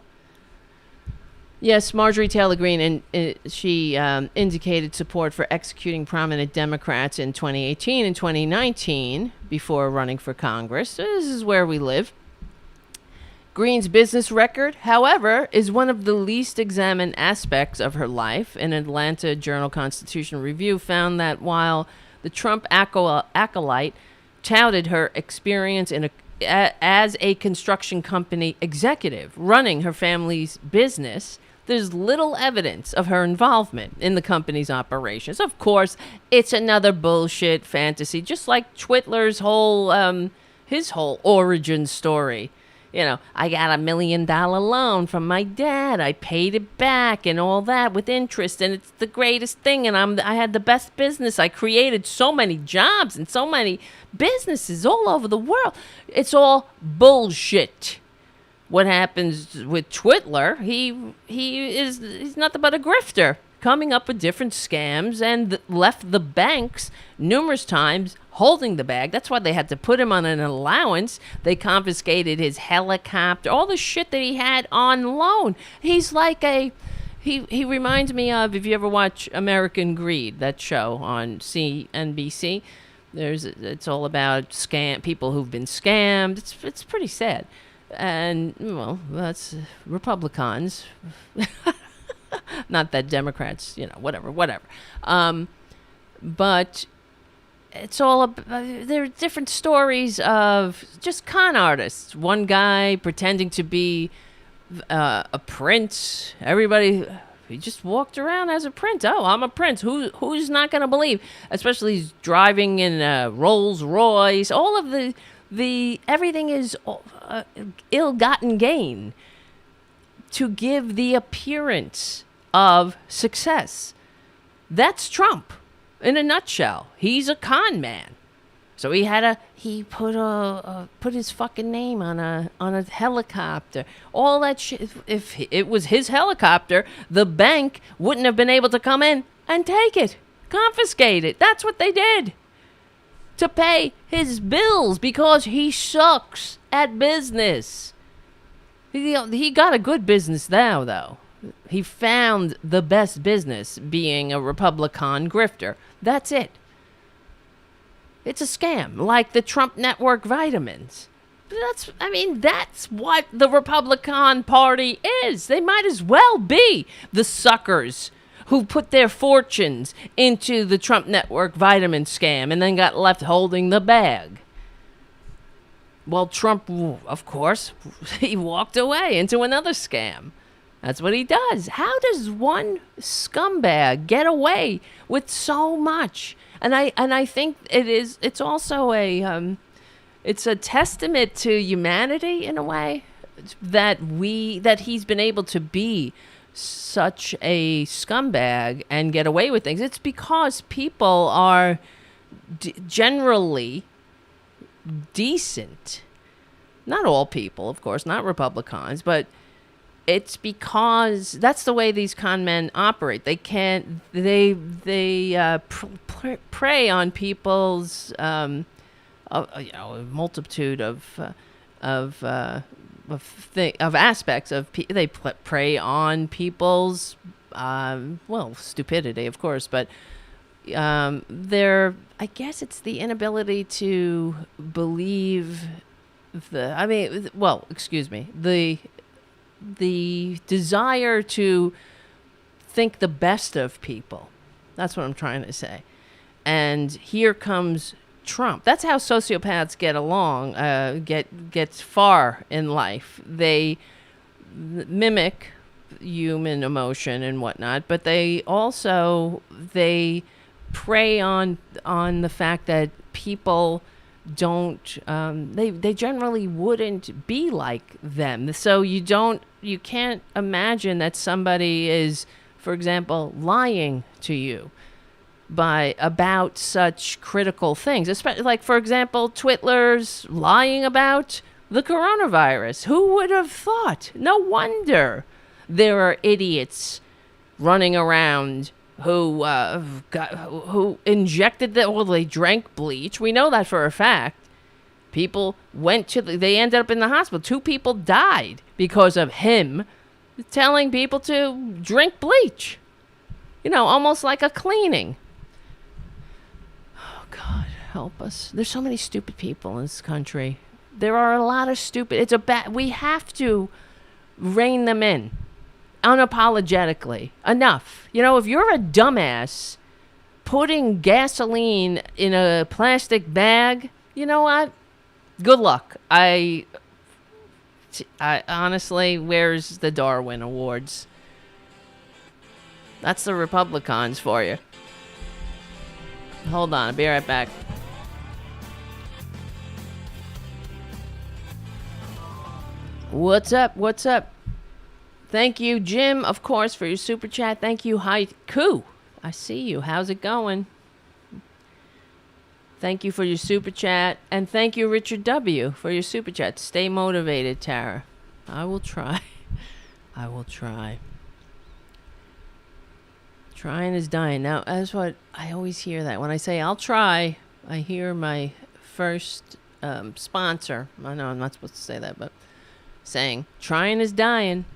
Yes, Marjorie Taylor Greene, she indicated support for executing prominent Democrats in 2018 and 2019 before running for Congress. So this is where we live. Greene's business record, however, is one of the least examined aspects of her life. An Atlanta Journal-Constitution review found that while the Trump acolyte touted her experience as a construction company executive running her family's business, there's little evidence of her involvement in the company's operations. Of course, it's another bullshit fantasy, just like Twitler's his whole origin story. I got $1 million loan from my dad. I paid it back and all that with interest, and it's the greatest thing. And I had the best business. I created so many jobs and so many businesses all over the world. It's all bullshit. What happens with Twitler? He's nothing but a grifter, coming up with different scams, and left the banks numerous times holding the bag. That's why they had to put him on an allowance. They confiscated his helicopter, all the shit that he had on loan. He's like he reminds me of, if you ever watch American Greed, that show on CNBC. It's all about people who've been scammed. It's pretty sad. And, well, that's Republicans. Not that Democrats, whatever. But it's all about, there are different stories of just con artists. One guy pretending to be a prince. Everybody, he just walked around as a prince. Oh, I'm a prince. Who's not going to believe? Especially he's driving in a Rolls Royce. All of everything is ill-gotten gain to give the appearance of success. That's Trump in a nutshell. He's a con man. So he put his fucking name on a helicopter. All that shit. If it was his helicopter, the bank wouldn't have been able to come in and take it, confiscate it. That's what they did to pay his bills because he sucks at business. He got a good business now, though. He found the best business being a Republicon grifter. That's it. It's a scam, like the Trump Network vitamins. That's what the Republican Party is. They might as well be the suckers who put their fortunes into the Trump Network vitamin scam and then got left holding the bag. Well, Trump, of course, he walked away into another scam. That's what he does. How does one scumbag get away with so much? And I think it's also it's a testament to humanity in a way that he's been able to be such a scumbag and get away with things. It's because people are generally decent. Not all people, of course, not Republicans, but it's because that's the way these con men operate. They can't. They prey on people's a multitude of aspects of. They prey on people's stupidity, of course, but I guess it's the inability to believe the desire to think the best of people. That's what I'm trying to say. And here comes Trump. That's how sociopaths get along, get far in life. They mimic human emotion and whatnot, but they prey on the fact that people don't they generally wouldn't be like them. So you can't imagine that somebody is, for example, lying to you about such critical things, especially like, for example, Twitlers lying about the coronavirus. Who would have thought? No wonder there are idiots running around who injected they drank bleach. We know that for a fact. People they ended up in the hospital. 2 people died because of him telling people to drink bleach. Almost like a cleaning. Oh, God, help us. There's so many stupid people in this country. There are a lot of stupid. We have to rein them in. Unapologetically. Enough. If you're a dumbass putting gasoline in a plastic bag, you know what? Good luck. I honestly, where's the Darwin Awards? That's the Republicans for you. Hold on, I'll be right back. What's up? What's up? Thank you, Jim, of course, for your super chat. Thank you, Haiku. I see you. How's it going? Thank you for your super chat. And thank you, Richard W., for your super chat. Stay motivated, Tara. I will try. I will try. Trying is dying. Now, that's what I always hear that. When I say I'll try, I hear my first sponsor. I know I'm not supposed to say that, but saying, trying is dying.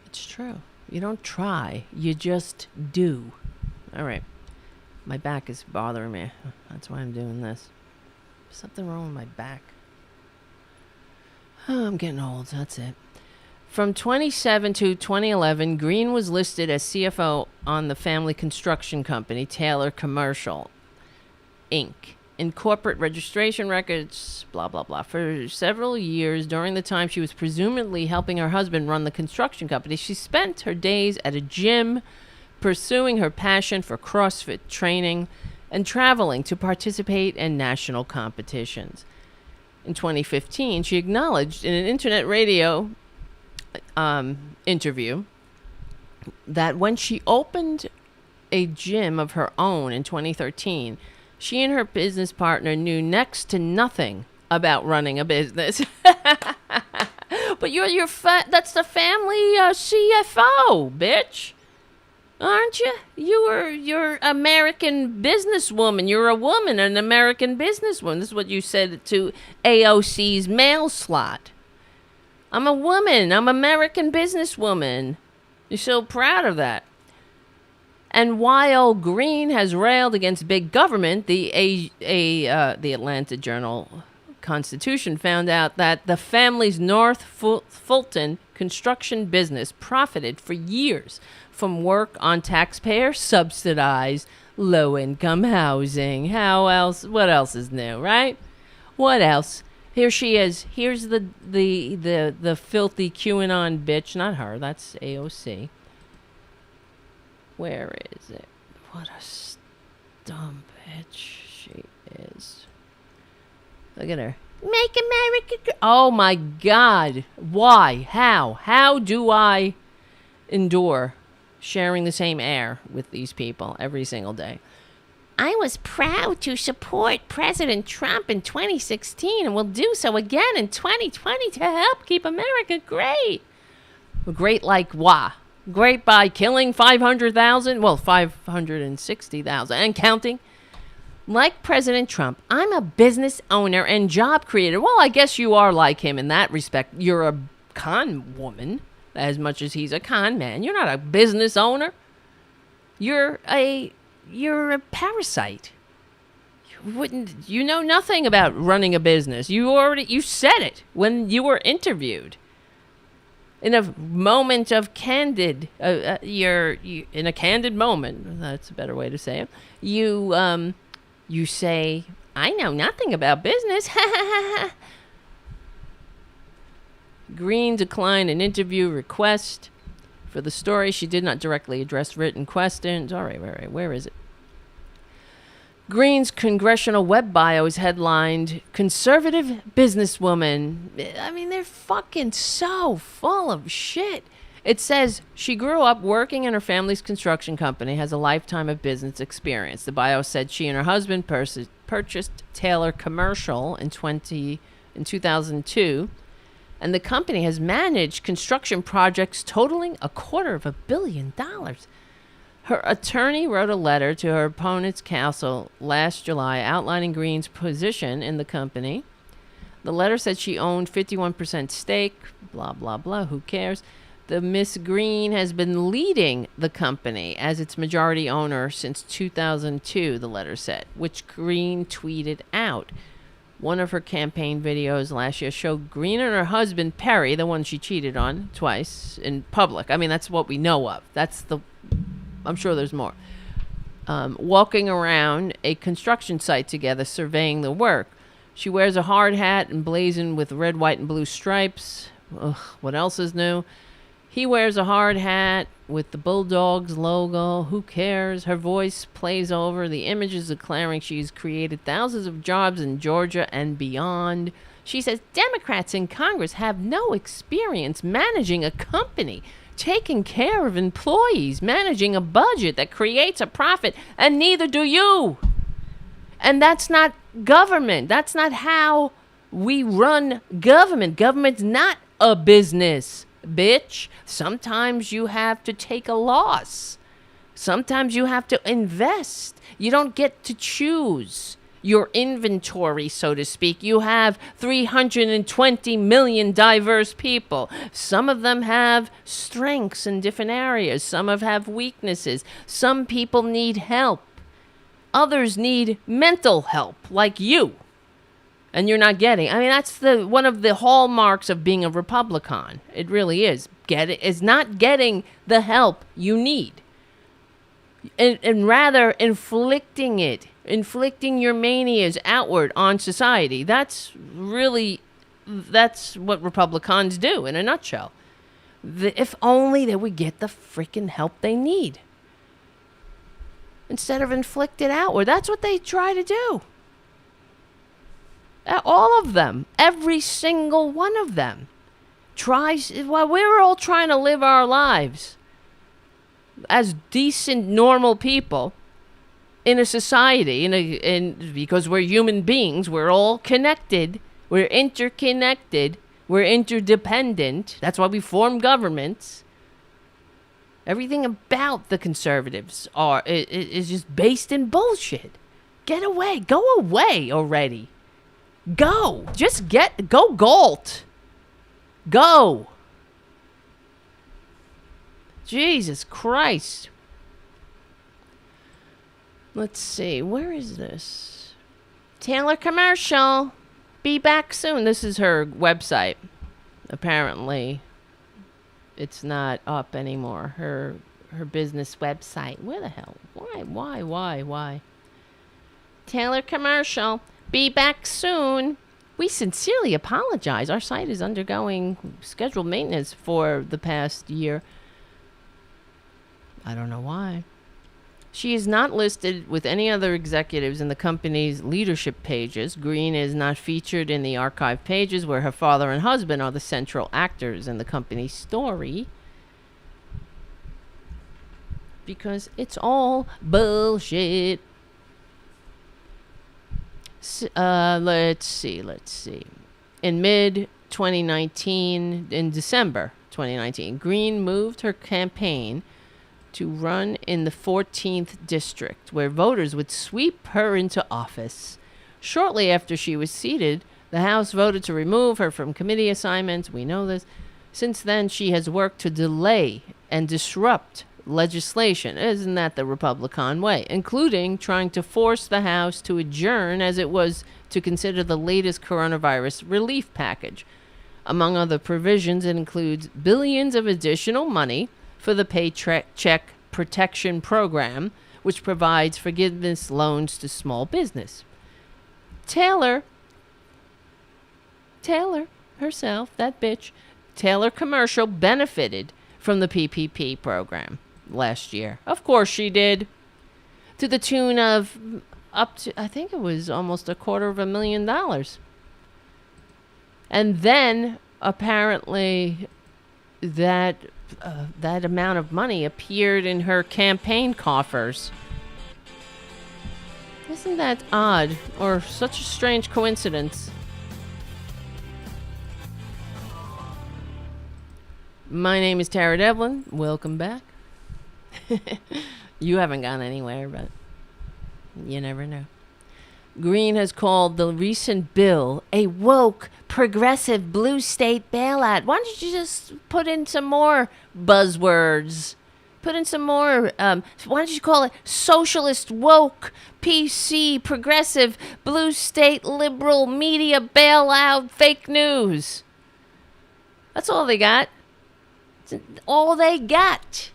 It's true. You don't try. You just do. All right. My back is bothering me. That's why I'm doing this. Something wrong with my back. Oh, I'm getting old. That's it. From 2007 to 2011, Green was listed as CFO on the family construction company, Taylor Commercial, Inc., in corporate registration records, blah, blah, blah. For several years during the time she was presumably helping her husband run the construction company, she spent her days at a gym pursuing her passion for CrossFit training and traveling to participate in national competitions. In 2015, she acknowledged in an internet radio interview that when she opened a gym of her own in 2013, she and her business partner knew next to nothing about running a business. But that's the family CFO, bitch. Aren't you? You're American businesswoman. You're a woman, an American businesswoman. This is what you said to AOC's mail slot. I'm a woman. I'm an American businesswoman. You're so proud of that. And while Green has railed against big government, the Atlanta Journal-Constitution found out that the family's North Fulton construction business profited for years from work on taxpayer-subsidized low-income housing. How else? What else is new, right? What else? Here she is. Here's the filthy QAnon bitch. Not her. That's AOC. Where is it? What a dumb bitch she is. Look at her. Make America great. Oh my God. Why? How? How do I endure sharing the same air with these people every single day? I was proud to support President Trump in 2016 and will do so again in 2020 to help keep America great. Great like what? Great by killing 500,000? Well, 560,000 and counting. Like President Trump, I'm a business owner and job creator. Well, I guess you are like him in that respect. You're a con woman as much as he's a con man. You're not a business owner. You're a parasite. You know nothing about running a business. You said it when you were interviewed. In a moment of candid, in a candid moment, that's a better way to say it, you say, I know nothing about business. Green declined an interview request for the story. She did not directly address written questions. All right, where is it? Green's congressional web bio is headlined, Conservative Businesswoman. I mean, they're fucking so full of shit. It says she grew up working in her family's construction company, has a lifetime of business experience. The bio said she and her husband purchased Taylor Commercial in 2002, and the company has managed construction projects totaling $250 million. Her attorney wrote a letter to her opponent's counsel last July outlining Green's position in the company. The letter said she owned 51% stake, blah, blah, blah, who cares? The Miss Green has been leading the company as its majority owner since 2002, the letter said, which Green tweeted out. One of her campaign videos last year showed Green and her husband, Perry, the one she cheated on twice, in public. I mean, that's what we know of. I'm sure there's more. Walking around a construction site together, surveying the work. She wears a hard hat emblazoned with red, white, and blue stripes. Ugh, what else is new? He wears a hard hat with the Bulldogs logo. Who cares? Her voice plays over the images declaring she's created thousands of jobs in Georgia and beyond. She says Democrats in Congress have no experience managing a company, taking care of employees, managing a budget that creates a profit, and neither do you. And that's not government. That's not how we run government. Government's not a business, bitch. Sometimes you have to take a loss. Sometimes you have to invest. You don't get to choose your inventory, so to speak. You have 320 million diverse people. Some of them have strengths in different areas. Some have weaknesses. Some people need help. Others need mental help, like you. And you're not getting. I mean, that's one of the hallmarks of being a Republican. It really is. Is not getting the help you need. And rather inflicting your manias outward on society. That's what Republicans do in a nutshell. If only they would get the freaking help they need. Instead of inflict it outward. That's what they try to do. All of them. Every single one of them tries. Well, we're all trying to live our lives as decent, normal people in a society, because we're human beings, we're all connected, we're interconnected, we're interdependent. That's why we form governments. Everything about the conservatives is just based in bullshit. Get away. Go away already. Go. Go Galt. Go! Jesus Christ. Let's see. Where is this? Taylor commercial. Be back soon. This is her website. Apparently, it's not up anymore. Her business website. Where the hell? Why? Taylor commercial. Be back soon. We sincerely apologize. Our site is undergoing scheduled maintenance for the past year. I don't know why. She is not listed with any other executives in the company's leadership pages. Green is not featured in the archive pages where her father and husband are the central actors in the company's story. Because it's all bullshit. Let's see. In December 2019, Green moved her campaign to run in the 14th district, where voters would sweep her into office. Shortly after she was seated, the House voted to remove her from committee assignments. We know this. Since then, she has worked to delay and disrupt legislation. Isn't that the Republican way? Including trying to force the House to adjourn as it was to consider the latest coronavirus relief package. Among other provisions, it includes billions of additional money for the Paycheck Protection Program, which provides forgiveness loans to small business. Taylor herself, that bitch, Taylor Commercial benefited from the PPP program last year. Of course she did. To the tune of up to, I think it was almost $250,000. And then apparently that amount of money appeared in her campaign coffers. Isn't that odd, or such a strange coincidence? My name is Tara Devlin. Welcome back. You haven't gone anywhere, but you never know. Green has called the recent bill a woke, progressive blue state bailout. Why don't you just put in some more buzzwords? Put in some more, why don't you call it socialist, woke, PC, progressive, blue state, liberal, media bailout, fake news? That's all they got. All they got.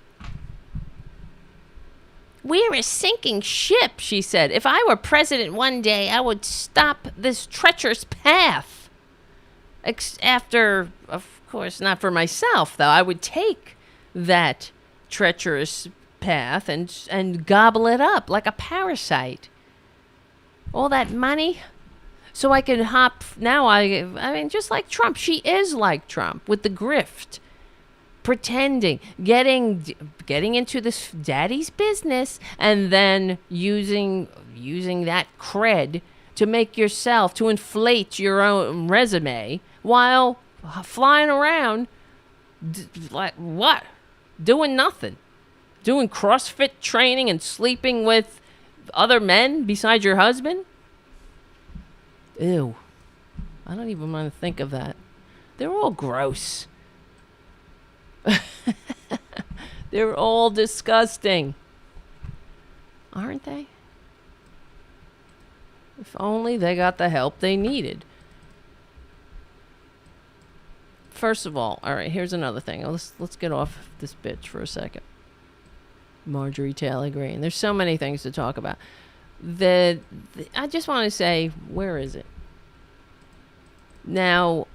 We're a sinking ship, she said. If I were president one day, I would stop this treacherous path. After, of course, not for myself, though. I would take that treacherous path and gobble it up like a parasite. All that money, so I could hop. Now, I mean, just like Trump. She is like Trump with the grift. Pretending, getting into this daddy's business, and then using that cred to make yourself, to inflate your own resume while flying around like what? Doing nothing. Doing CrossFit training and sleeping with other men besides your husband? Ew. I don't even want to think of that. They're all gross. They're all disgusting. Aren't they? If only they got the help they needed. First of all right, here's another thing. Let's get off this bitch for a second. Marjorie Taylor Greene. There's so many things to talk about. I just want to say, where is it? Now,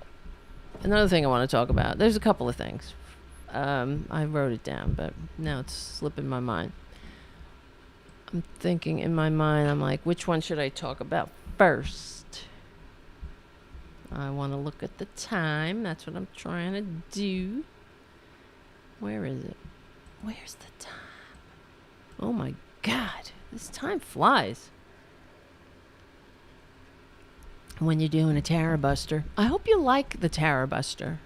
another thing I want to talk about. There's a couple of things. I wrote it down, but now it's slipping my mind. I'm thinking in my mind, I'm like, which one should I talk about first? I want to look at the time. That's what I'm trying to do. Where is it? Where's the time? Oh my God, this time flies. When you're doing a Tarabuster. I hope you like the Tarabuster.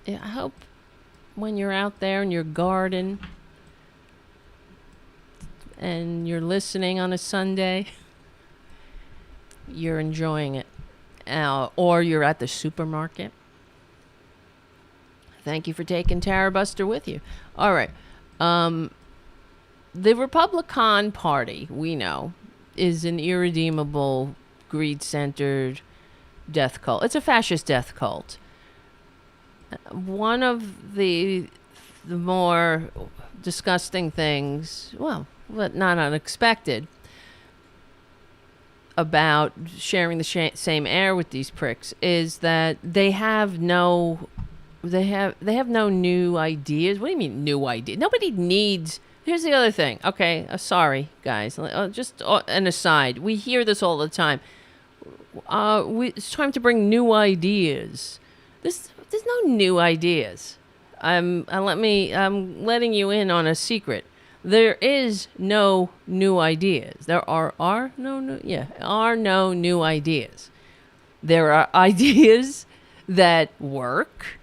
I hope when you're out there in your garden and you're listening on a Sunday, you're enjoying it. Or you're at the supermarket Thank you for taking Tarabuster with you. All right. The Republican Party, we know, is an irredeemable, greed-centered death cult. It's a fascist death cult. One of the more disgusting things, well, but not unexpected, about sharing the same air with these pricks is that they have no new ideas. What do you mean new ideas? Nobody needs. Here's the other thing. Okay, sorry guys. Just an aside. We hear this all the time. It's time to bring new ideas. There's no new ideas. I'm letting you in on a secret. There is no new ideas. There are no new ideas. There are ideas that work,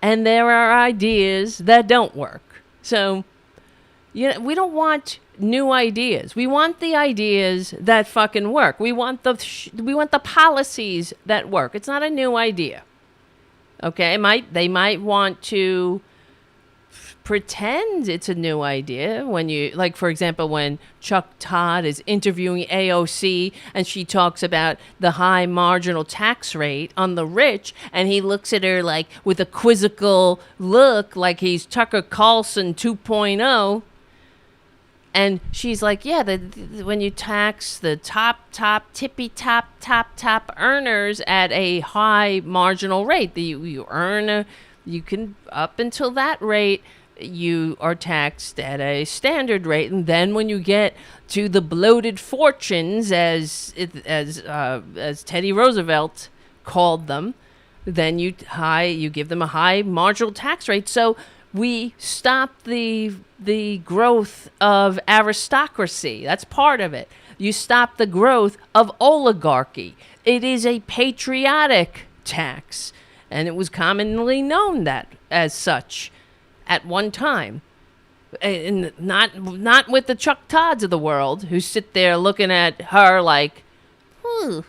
and there are ideas that don't work. So, we don't want new ideas. We want the ideas that fucking work. We want the policies that work. It's not a new idea. Okay, they might want to pretend it's a new idea when you, like, for example, when Chuck Todd is interviewing AOC and she talks about the high marginal tax rate on the rich, and he looks at her like with a quizzical look, like he's Tucker Carlson 2.0. And she's like, yeah, when you tax the tippy top earners at a high marginal rate, you can, up until that rate, you are taxed at a standard rate. And then when you get to the bloated fortunes, as Teddy Roosevelt called them, then you give them a high marginal tax rate. So we stop the growth of aristocracy. That's part of it. You stop the growth of oligarchy. It is a patriotic tax, and it was commonly known that as such at one time. And not with the Chuck Todds of the world, who sit there looking at her like,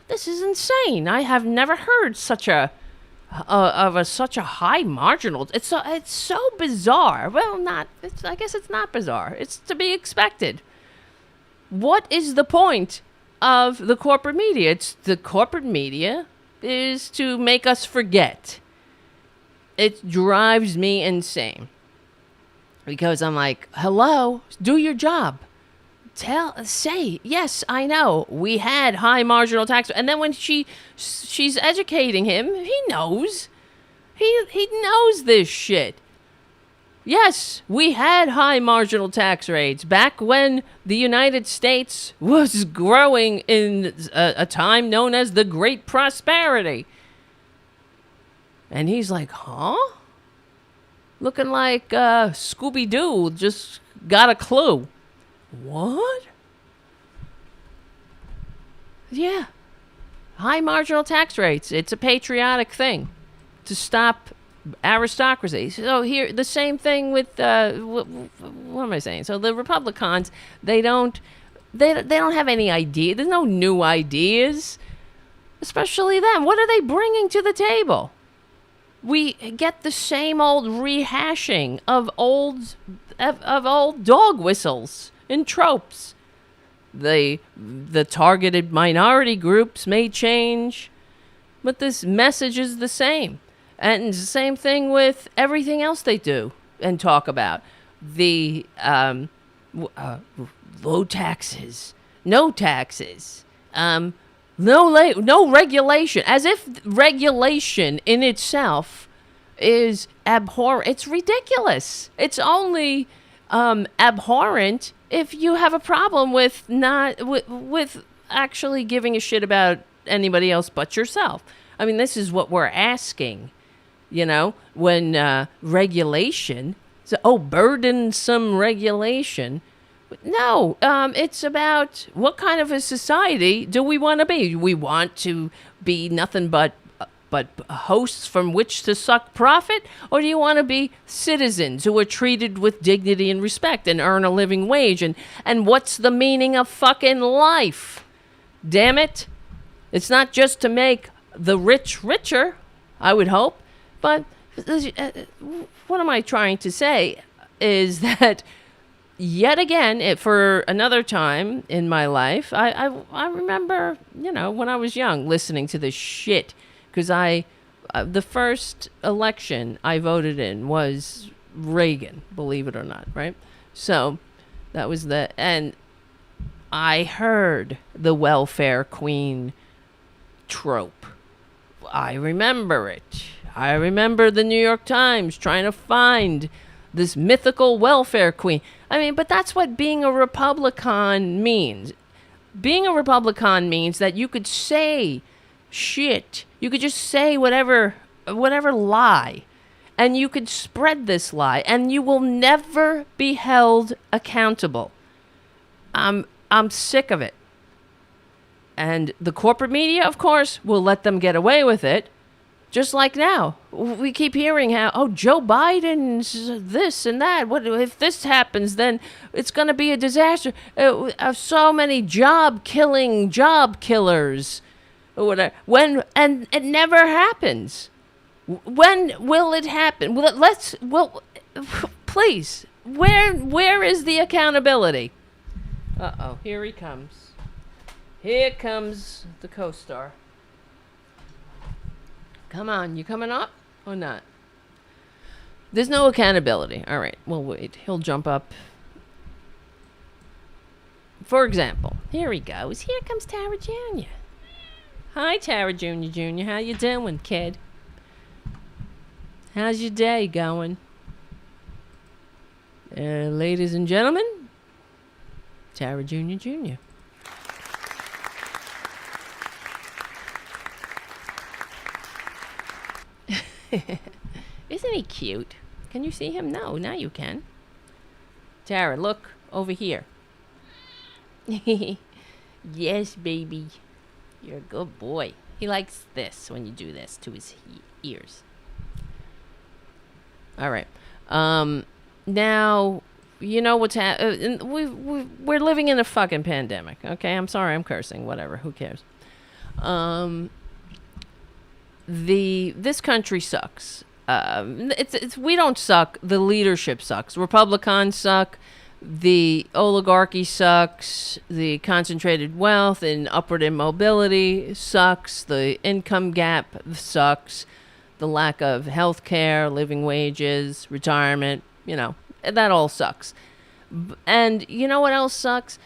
this is insane. I have never heard such a high marginal. It's so bizarre. Well, I guess it's not bizarre. It's to be expected. What is the point of the corporate media? The corporate media is to make us forget. It drives me insane. Because I'm like, hello, do your job. Say, yes, I know, we had high marginal tax. And then when she's educating him, he knows. He knows this shit. Yes, we had high marginal tax rates back when the United States was growing in a time known as the Great Prosperity. And he's like, huh? Looking like Scooby-Doo just got a clue. What? Yeah. High marginal tax rates. It's a patriotic thing to stop aristocracy. So here, the same thing with, what am I saying? So the Republicans, they don't have any idea. There's no new ideas. Especially them. What are they bringing to the table? We get the same old rehashing of old dog whistles and tropes. The targeted minority groups may change, but this message is the same. And it's the same thing with everything else they do and talk about. The low taxes, no taxes, no regulation, as if regulation in itself is abhorrent. It's ridiculous. It's only abhorrent if you have a problem with with actually giving a shit about anybody else but yourself. I mean, this is what we're asking, when regulation, burdensome regulation. No, it's about what kind of a society do we want to be? We want to be nothing but hosts from which to suck profit? Or do you want to be citizens who are treated with dignity and respect and earn a living wage? And what's the meaning of fucking life? Damn it. It's not just to make the rich richer, I would hope, but what am I trying to say is that yet again, for another time in my life, I remember, when I was young, listening to this shit, because the first election I voted in was Reagan, believe it or not, right? So that was and I heard the welfare queen trope. I remember it. I remember the New York Times trying to find this mythical welfare queen. I mean, but that's what being a Republican means. Being a Republican means that you could say shit. You could just say whatever lie. And you could spread this lie. And you will never be held accountable. I'm sick of it. And the corporate media, of course, will let them get away with it. Just like now. We keep hearing how, Joe Biden's this and that. What if this happens, then it's going to be a disaster. So many job killers. Or whatever. And it never happens. When will it happen? Please. Where is the accountability? Uh-oh, here he comes. Here comes the co-star. Come on, you coming up or not? There's no accountability. All right, we'll wait. He'll jump up. For example, here he goes. Here comes Tara Jr. Hi, Tara Jr. How you doing, kid? How's your day going? Ladies and gentlemen, Tara Jr. Isn't he cute? Can you see him? No, now you can. Tara, look over here. Yes, baby. You're a good boy. He likes this when you do this to his ears. All right. Now, you know what's we're living in a fucking pandemic. Okay, I'm sorry, I'm cursing. Whatever. Who cares? This country sucks. We don't suck. The leadership sucks. Republicans suck. The oligarchy sucks. The concentrated wealth and upward immobility sucks. The income gap sucks. The lack of health care, living wages, retirement, that all sucks. And you know what else sucks?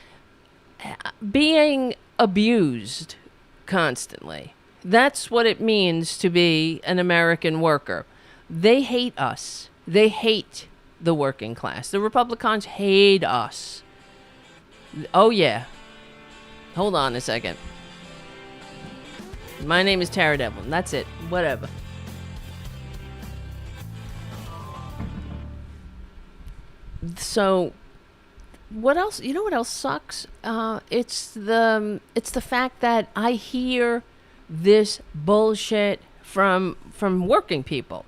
Being abused constantly. That's what it means to be an American worker. They hate us. They hate the working class. The Republicans hate us. Oh, yeah. Hold on a second. My name is Tara Devlin. That's it. Whatever. So, what else? You know what else sucks? It's the fact that I hear this bullshit from working people.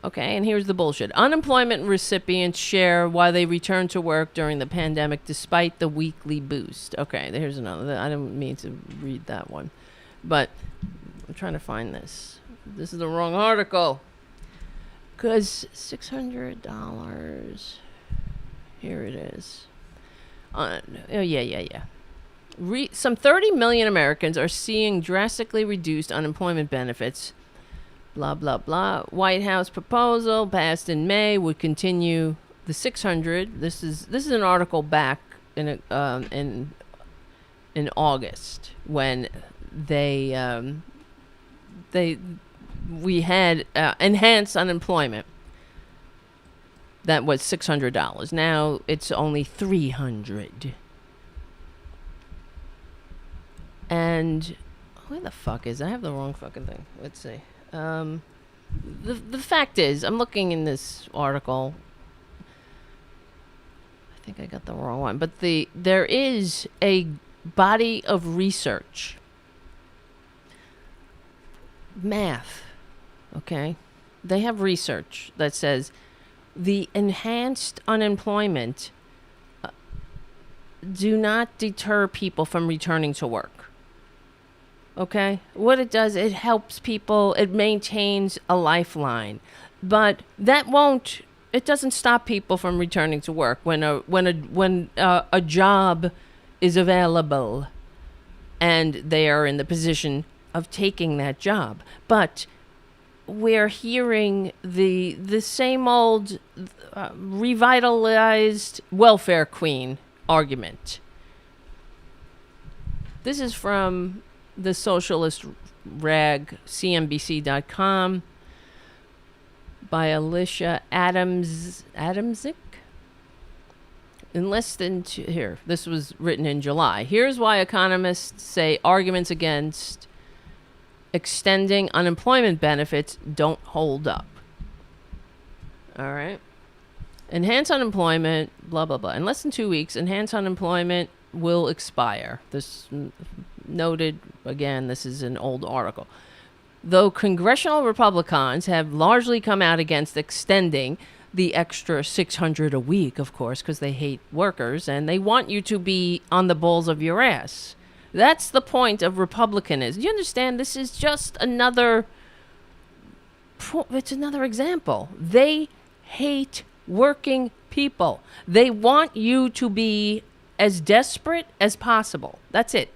Okay, and here's the bullshit. Unemployment recipients share why they return to work during the pandemic despite the weekly boost. Okay, here's another. I don't mean to read that one, but I'm trying to find this. This is the wrong article. Because $600. Here it is. Yeah. Some 30 million Americans are seeing drastically reduced unemployment benefits. Blah, blah, blah. White House proposal passed in May would continue the 600. This is an article back in August when we had enhanced unemployment. That was $600. Now it's only $300. And where the fuck is it? I have the wrong fucking thing. Let's see. The fact is, I'm looking in this article. I think I got the wrong one. But there is a body of research. Math. Okay? They have research that says the enhanced unemployment do not deter people from returning to work. Okay? What it does, it helps people, it maintains a lifeline. But that won't, it doesn't stop people from returning to work when a job is available and they are in the position of taking that job. But we're hearing the same old revitalized welfare queen argument. This is from the socialist rag CNBC.com by Alicia Adamczyk. In less than here, this was written in July. Here's why economists say arguments against extending unemployment benefits don't hold up. All right. Enhanced unemployment, blah, blah, blah. In less than 2 weeks, enhanced unemployment will expire. This noted, again, this is an old article. Though congressional Republicans have largely come out against extending the extra $600 a week, of course, because they hate workers and they want you to be on the balls of your ass. That's the point of Republicanism. You understand? This is just another example. They hate working people. They want you to be as desperate as possible. That's it.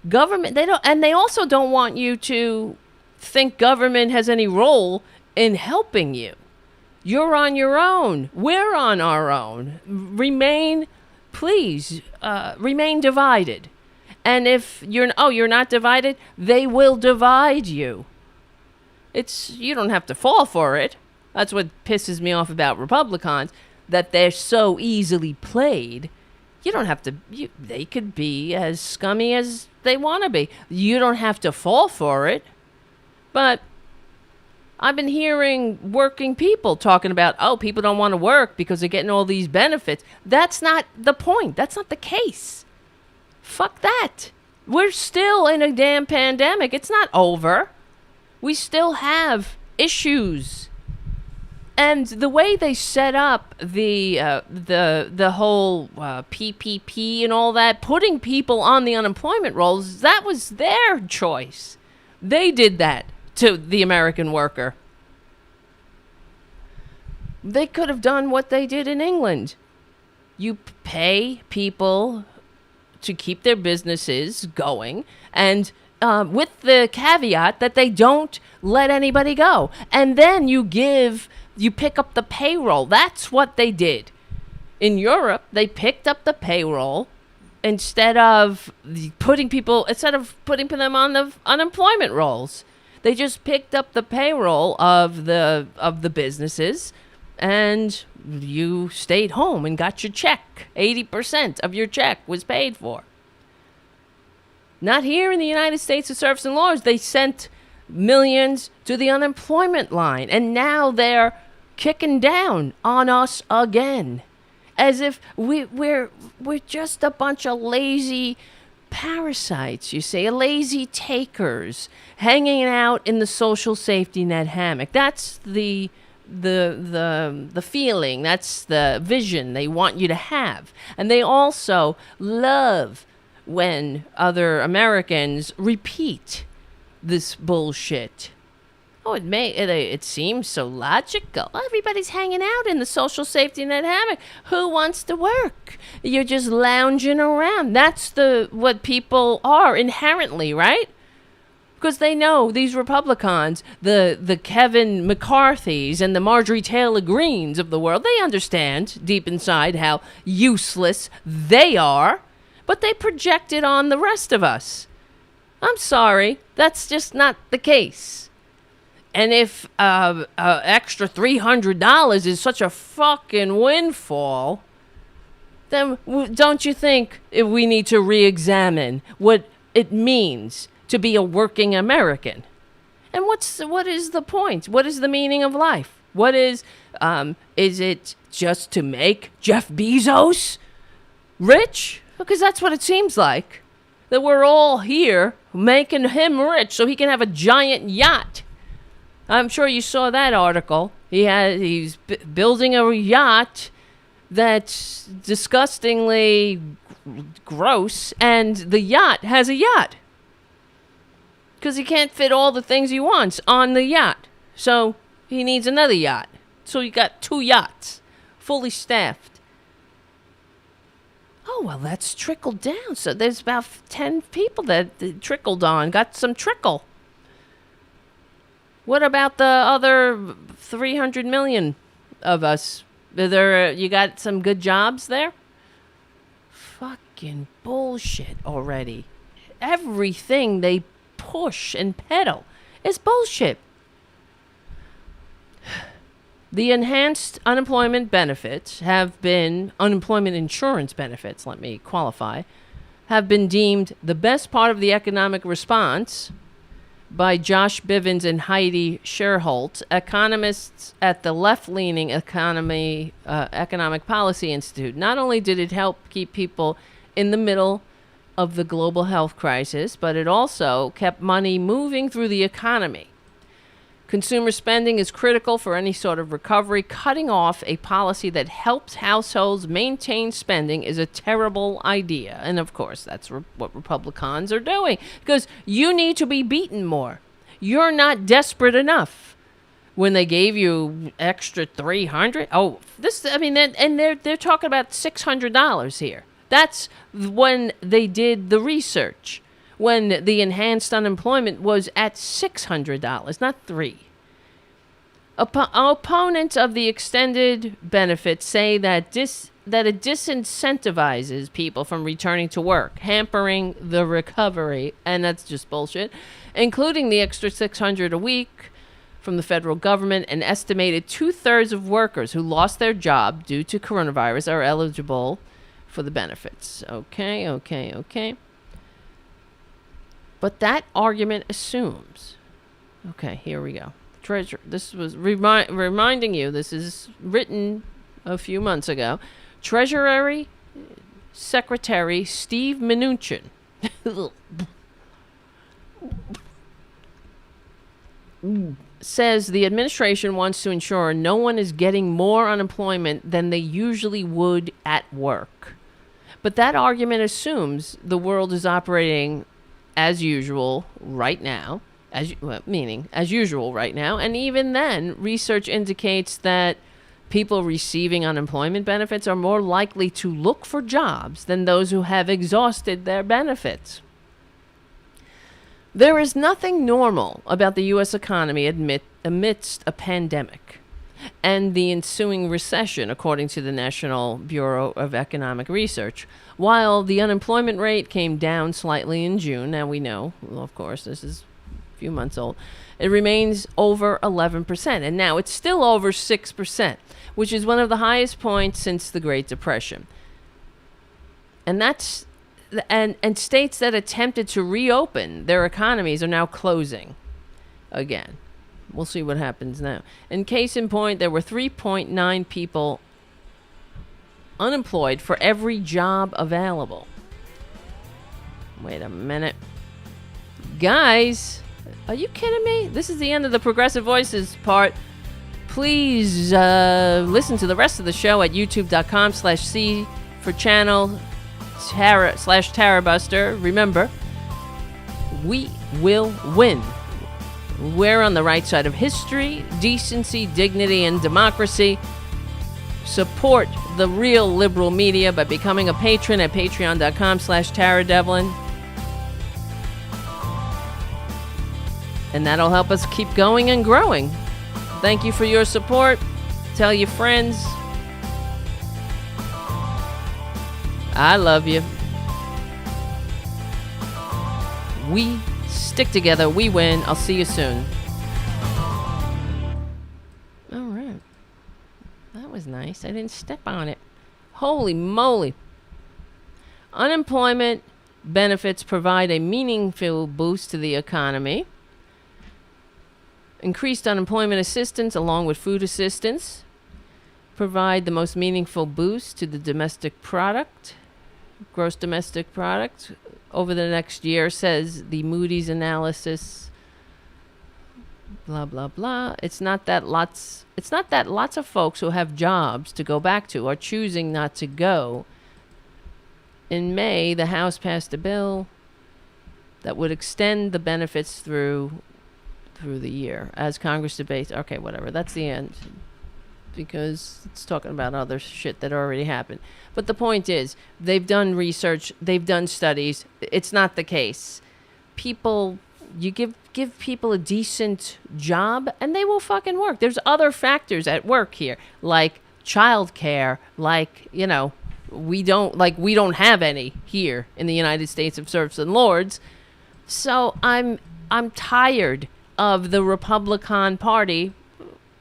Government, they also don't want you to think government has any role in helping you. You're on your own. We're on our own. Remain divided. And if you're not divided, they will divide you. You don't have to fall for it. That's what pisses me off about Republicans, that they're so easily played. You don't have to, they could be as scummy as they want to be. You don't have to fall for it. But I've been hearing working people talking about, people don't want to work because they're getting all these benefits. That's not the point. That's not the case. Fuck that. We're still in a damn pandemic. It's not over. We still have issues. And the way they set up the whole PPP and all that, putting people on the unemployment rolls, that was their choice. They did that to the American worker. They could have done what they did in England. You pay people to keep their businesses going, and with the caveat that they don't let anybody go. And then you pick up the payroll. That's what they did. In Europe, they picked up the payroll instead of putting them on the unemployment rolls. They just picked up the payroll of the businesses, and you stayed home and got your check. 80% of your check was paid for. Not here in the United States of serfs and lords. They sent millions to the unemployment line, and now they're kicking down on us again, as if we're just a bunch of lazy parasites, you see, lazy takers hanging out in the social safety net hammock. That's the feeling, that's the vision they want you to have. And they also love when other Americans repeat this bullshit. It seems so logical. Everybody's hanging out in the social safety net hammock. Who wants to work? You're just lounging around. That's what people are inherently, right? Because they know these Republicans, the Kevin McCarthys and the Marjorie Taylor Greens of the world, they understand deep inside how useless they are, but they project it on the rest of us. I'm sorry, that's just not the case. And if extra $300 is such a fucking windfall, then don't you think we need to re-examine what it means to be a working American? And what is the point? What is the meaning of life? What is it just to make Jeff Bezos rich? Because that's what it seems like. That we're all here making him rich so he can have a giant yacht. I'm sure you saw that article. He's building a yacht that's disgustingly gross, and the yacht has a yacht. Because he can't fit all the things he wants on the yacht. So he needs another yacht. So you got 2 yachts, fully staffed. Oh, well, that's trickled down. So there's about 10 people that trickled on, got some trickle. What about the other 300 million of us? You got some good jobs there? Fucking bullshit already. Everything they push and peddle is bullshit. The enhanced unemployment benefits unemployment insurance benefits, let me qualify, have been deemed the best part of the economic response by Josh Bivens and Heidi Sherholt, economists at the left-leaning Economic Policy Institute. Not only did it help keep people in the middle of the global health crisis, but it also kept money moving through the economy. Consumer spending is critical for any sort of recovery. Cutting off a policy that helps households maintain spending is a terrible idea. And of course, that's what Republicans are doing. Because you need to be beaten more. You're not desperate enough. When they gave you extra $300, and they're talking about $600 here. That's when they did the research. When the enhanced unemployment was at $600, not $300. Opponents of the extended benefits say that it disincentivizes people from returning to work, hampering the recovery, and that's just bullshit, including the extra $600 a week from the federal government. An estimated 2/3 of workers who lost their job due to coronavirus are eligible for the benefits. Okay. But that argument assumes. Okay, here we go. This was reminding you, this is written a few months ago. Treasury Secretary Steve Mnuchin says the administration wants to ensure no one is getting more unemployment than they usually would at work. But that argument assumes the world is operating as usual right now, as usual right now. And even then, research indicates that people receiving unemployment benefits are more likely to look for jobs than those who have exhausted their benefits. There is nothing normal about the U.S. economy amidst a pandemic and the ensuing recession, according to the National Bureau of Economic Research. While the unemployment rate came down slightly in June, now we know, well, of course, this is a few months old, it remains over 11%, and now it's still over 6%, which is one of the highest points since the Great Depression. And that's and states that attempted to reopen their economies are now closing again. We'll see what happens now. In case in point, there were 3.9 people unemployed for every job available. Wait a minute. Guys, are you kidding me? This is the end of the Progressive Voices part. Please listen to the rest of the show at youtube.com/C for channel /Tarabuster. Remember, we will win. We're on the right side of history, decency, dignity, and democracy. Support the real liberal media by becoming a patron at patreon.com/TaraDevlin. And that'll help us keep going and growing. Thank you for your support. Tell your friends. I love you. We stick together. We win. I'll see you soon. All right. That was nice. I didn't step on it. Holy moly. Unemployment benefits provide a meaningful boost to the economy. Increased unemployment assistance, along with food assistance, provide the most meaningful boost to the domestic product, gross domestic product, over the next year, says the Moody's analysis. Blah blah blah. It's not that lots of folks who have jobs to go back to are choosing not to go. In May, the House passed a bill that would extend the benefits through the year as Congress debates. Okay, whatever. That's the end, because it's talking about other shit that already happened. But the point is, they've done research, they've done studies. It's not the case. People, you give people a decent job and they will fucking work. There's other factors at work here, like childcare, like, you know, we don't have any here in the United States of serfs and lords. So I'm tired of the Republican Party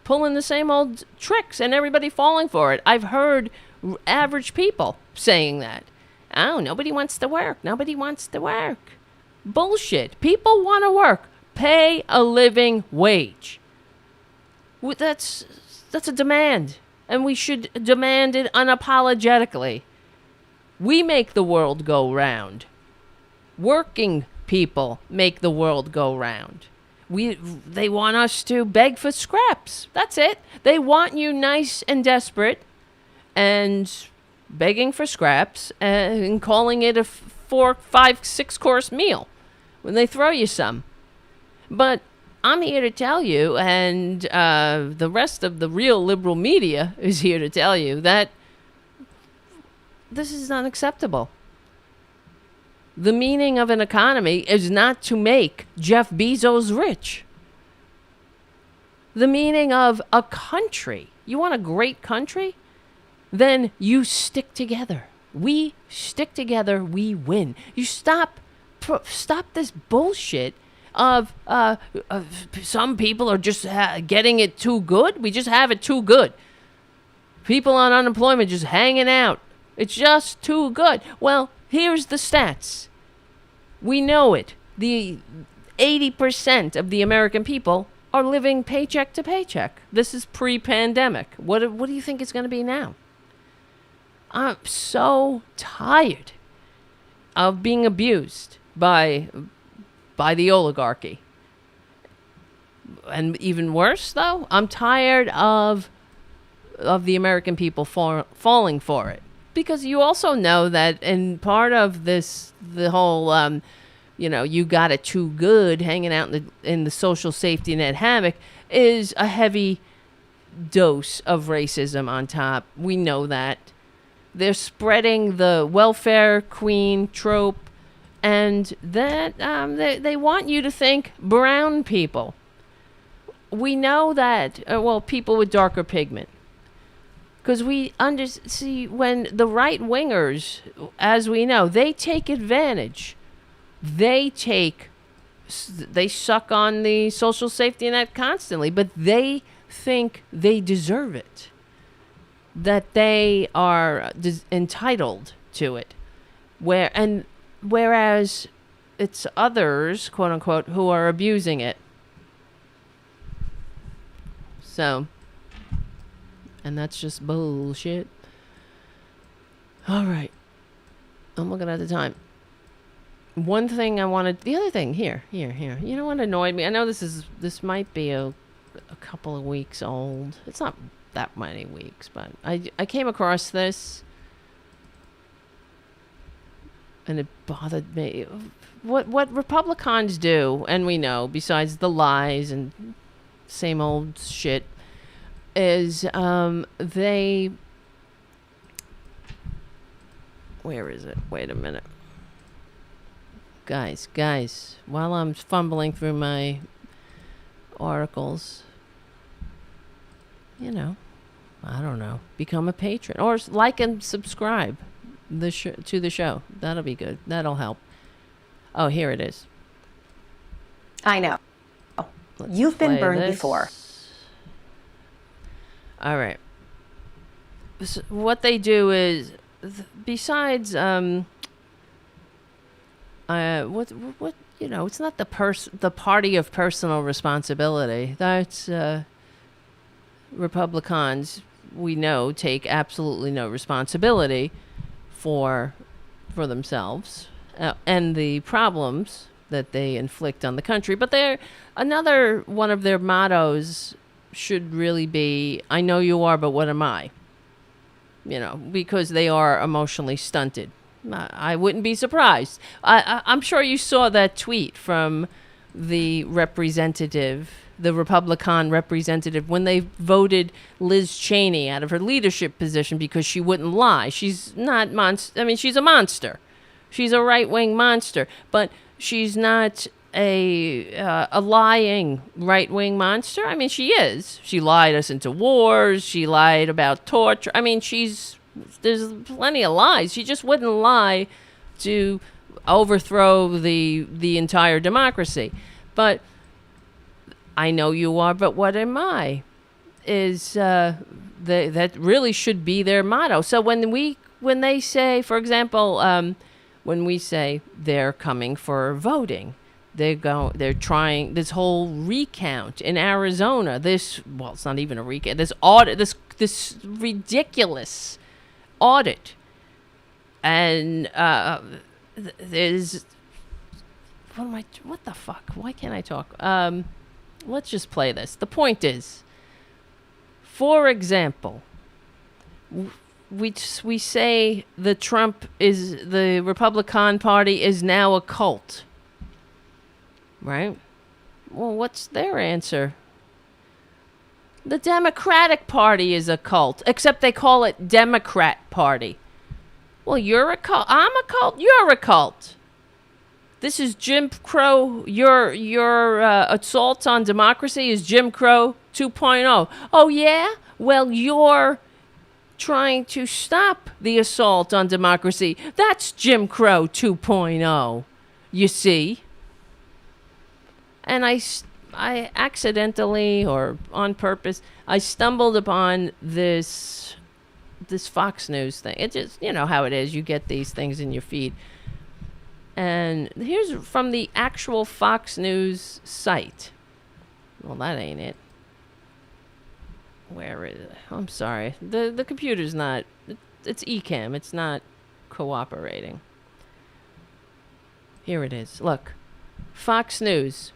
pulling the same old tricks and everybody falling for it. I've heard average people saying that. Oh, nobody wants to work. Nobody wants to work. Bullshit. People want to work. Pay a living wage. That's a demand. And we should demand it unapologetically. We make the world go round. Working people make the world go round. They want us to beg for scraps. That's it. They want you nice and desperate and begging for scraps and calling it a 4, 5, 6 course meal when they throw you some. But I'm here to tell you, and the rest of the real liberal media is here to tell you, that this is unacceptable. The meaning of an economy is not to make Jeff Bezos rich. The meaning of a country, you want a great country? Then you stick together. We stick together, we win. You stop this bullshit of some people are just getting it too good. We just have it too good. People on unemployment just hanging out. It's just too good. Well, here's the stats. We know it. The 80% of the American people are living paycheck to paycheck. This is pre-pandemic. What do you think it's going to be now? I'm so tired of being abused by the oligarchy. And even worse, though, I'm tired of the American people falling for it. Because you also know that in part of this, the whole, you got it too good hanging out in the social safety net hammock is a heavy dose of racism on top. We know that. They're spreading the welfare queen trope, and that they want you to think brown people. We know that, people with darker pigment. Because we see when the right-wingers, as we know, they take advantage. They suck on the social safety net constantly, but they think they deserve it. That they are entitled to it. Whereas it's others, quote unquote, who are abusing it. So, and that's just bullshit. All right. I'm looking at the time. One thing I wanted, the other thing, here. You know what annoyed me? I know this might be a couple of weeks old. It's not that many weeks, but I came across this and it bothered me. What Republicans do, and we know, besides the lies and same old shit, is they... Where is it? Wait a minute. Guys, while I'm fumbling through my articles, I don't know, become a patron or like and subscribe to the show. That'll be good. That'll help. Oh, here it is. I know. You've been burned before. All right. So what they do is, besides it's not the party of personal responsibility. That's Republicans, we know, take absolutely no responsibility for themselves and the problems that they inflict on the country. But another one of their mottos should really be, I know you are, but what am I? Because they are emotionally stunted. I wouldn't be surprised. I'm sure you saw that tweet from the representative, the Republican representative, when they voted Liz Cheney out of her leadership position because she wouldn't lie. She's not she's a monster. She's a right-wing monster, but she's not a lying right-wing monster. I mean, she is. She lied us into wars. She lied about torture. I mean, there's plenty of lies. She just wouldn't lie to overthrow the entire democracy. But I know you are, but what am I? That really should be their motto. So when they say, for example, when we say they're coming for voting, they're trying this whole recount in Arizona. It's not even a recount. This audit, this ridiculous audit, and there's what the fuck? Why can't I talk? Let's just play this. The point is, for example, we say the Republican Party is now a cult, right? Well, what's their answer? The Democratic Party is a cult, except they call it Democrat Party. Well, you're a cult. I'm a cult. You're a cult. This is Jim Crow. Your assault on democracy is Jim Crow 2.0. Oh, yeah? Well, you're trying to stop the assault on democracy. That's Jim Crow 2.0, you see. And I accidentally or on purpose, I stumbled upon this Fox News thing. It just, you know how it is. You get these things in your feed. And here's from the actual Fox News site. Well, that ain't it. Where is it? I'm sorry. The computer's not... It's eCam. It's not cooperating. Here it is. Look. Fox News.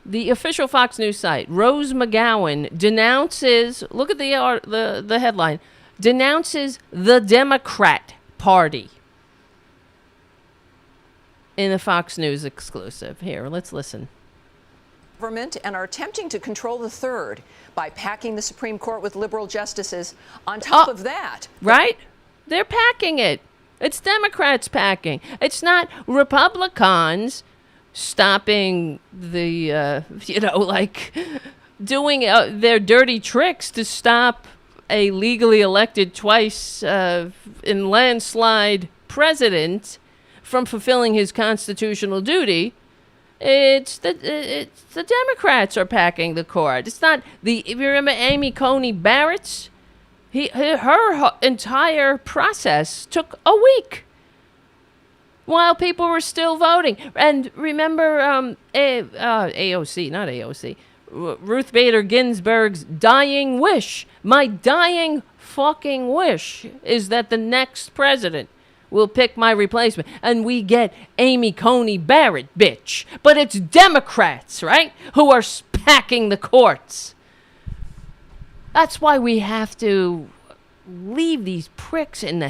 The official Fox News site. Rose McGowan denounces... Look at the headline. Denounces the Democrat Party. In the Fox News exclusive. Here, let's listen. Government and are attempting to control the third by packing the Supreme Court with liberal justices. On top of that, right? They're packing it. It's Democrats packing. It's not Republicans stopping the doing their dirty tricks to stop a legally elected twice in landslide president from fulfilling his constitutional duty. It's the Democrats are packing the court. It's not if you remember Amy Coney Barrett's, her entire process took a week while people were still voting. And remember AOC, not AOC, Ruth Bader Ginsburg's dying wish. My dying fucking wish is that the next president will pick my replacement, and we get Amy Coney Barrett, bitch. But it's Democrats, right, who are packing the courts. That's why we have to leave these pricks in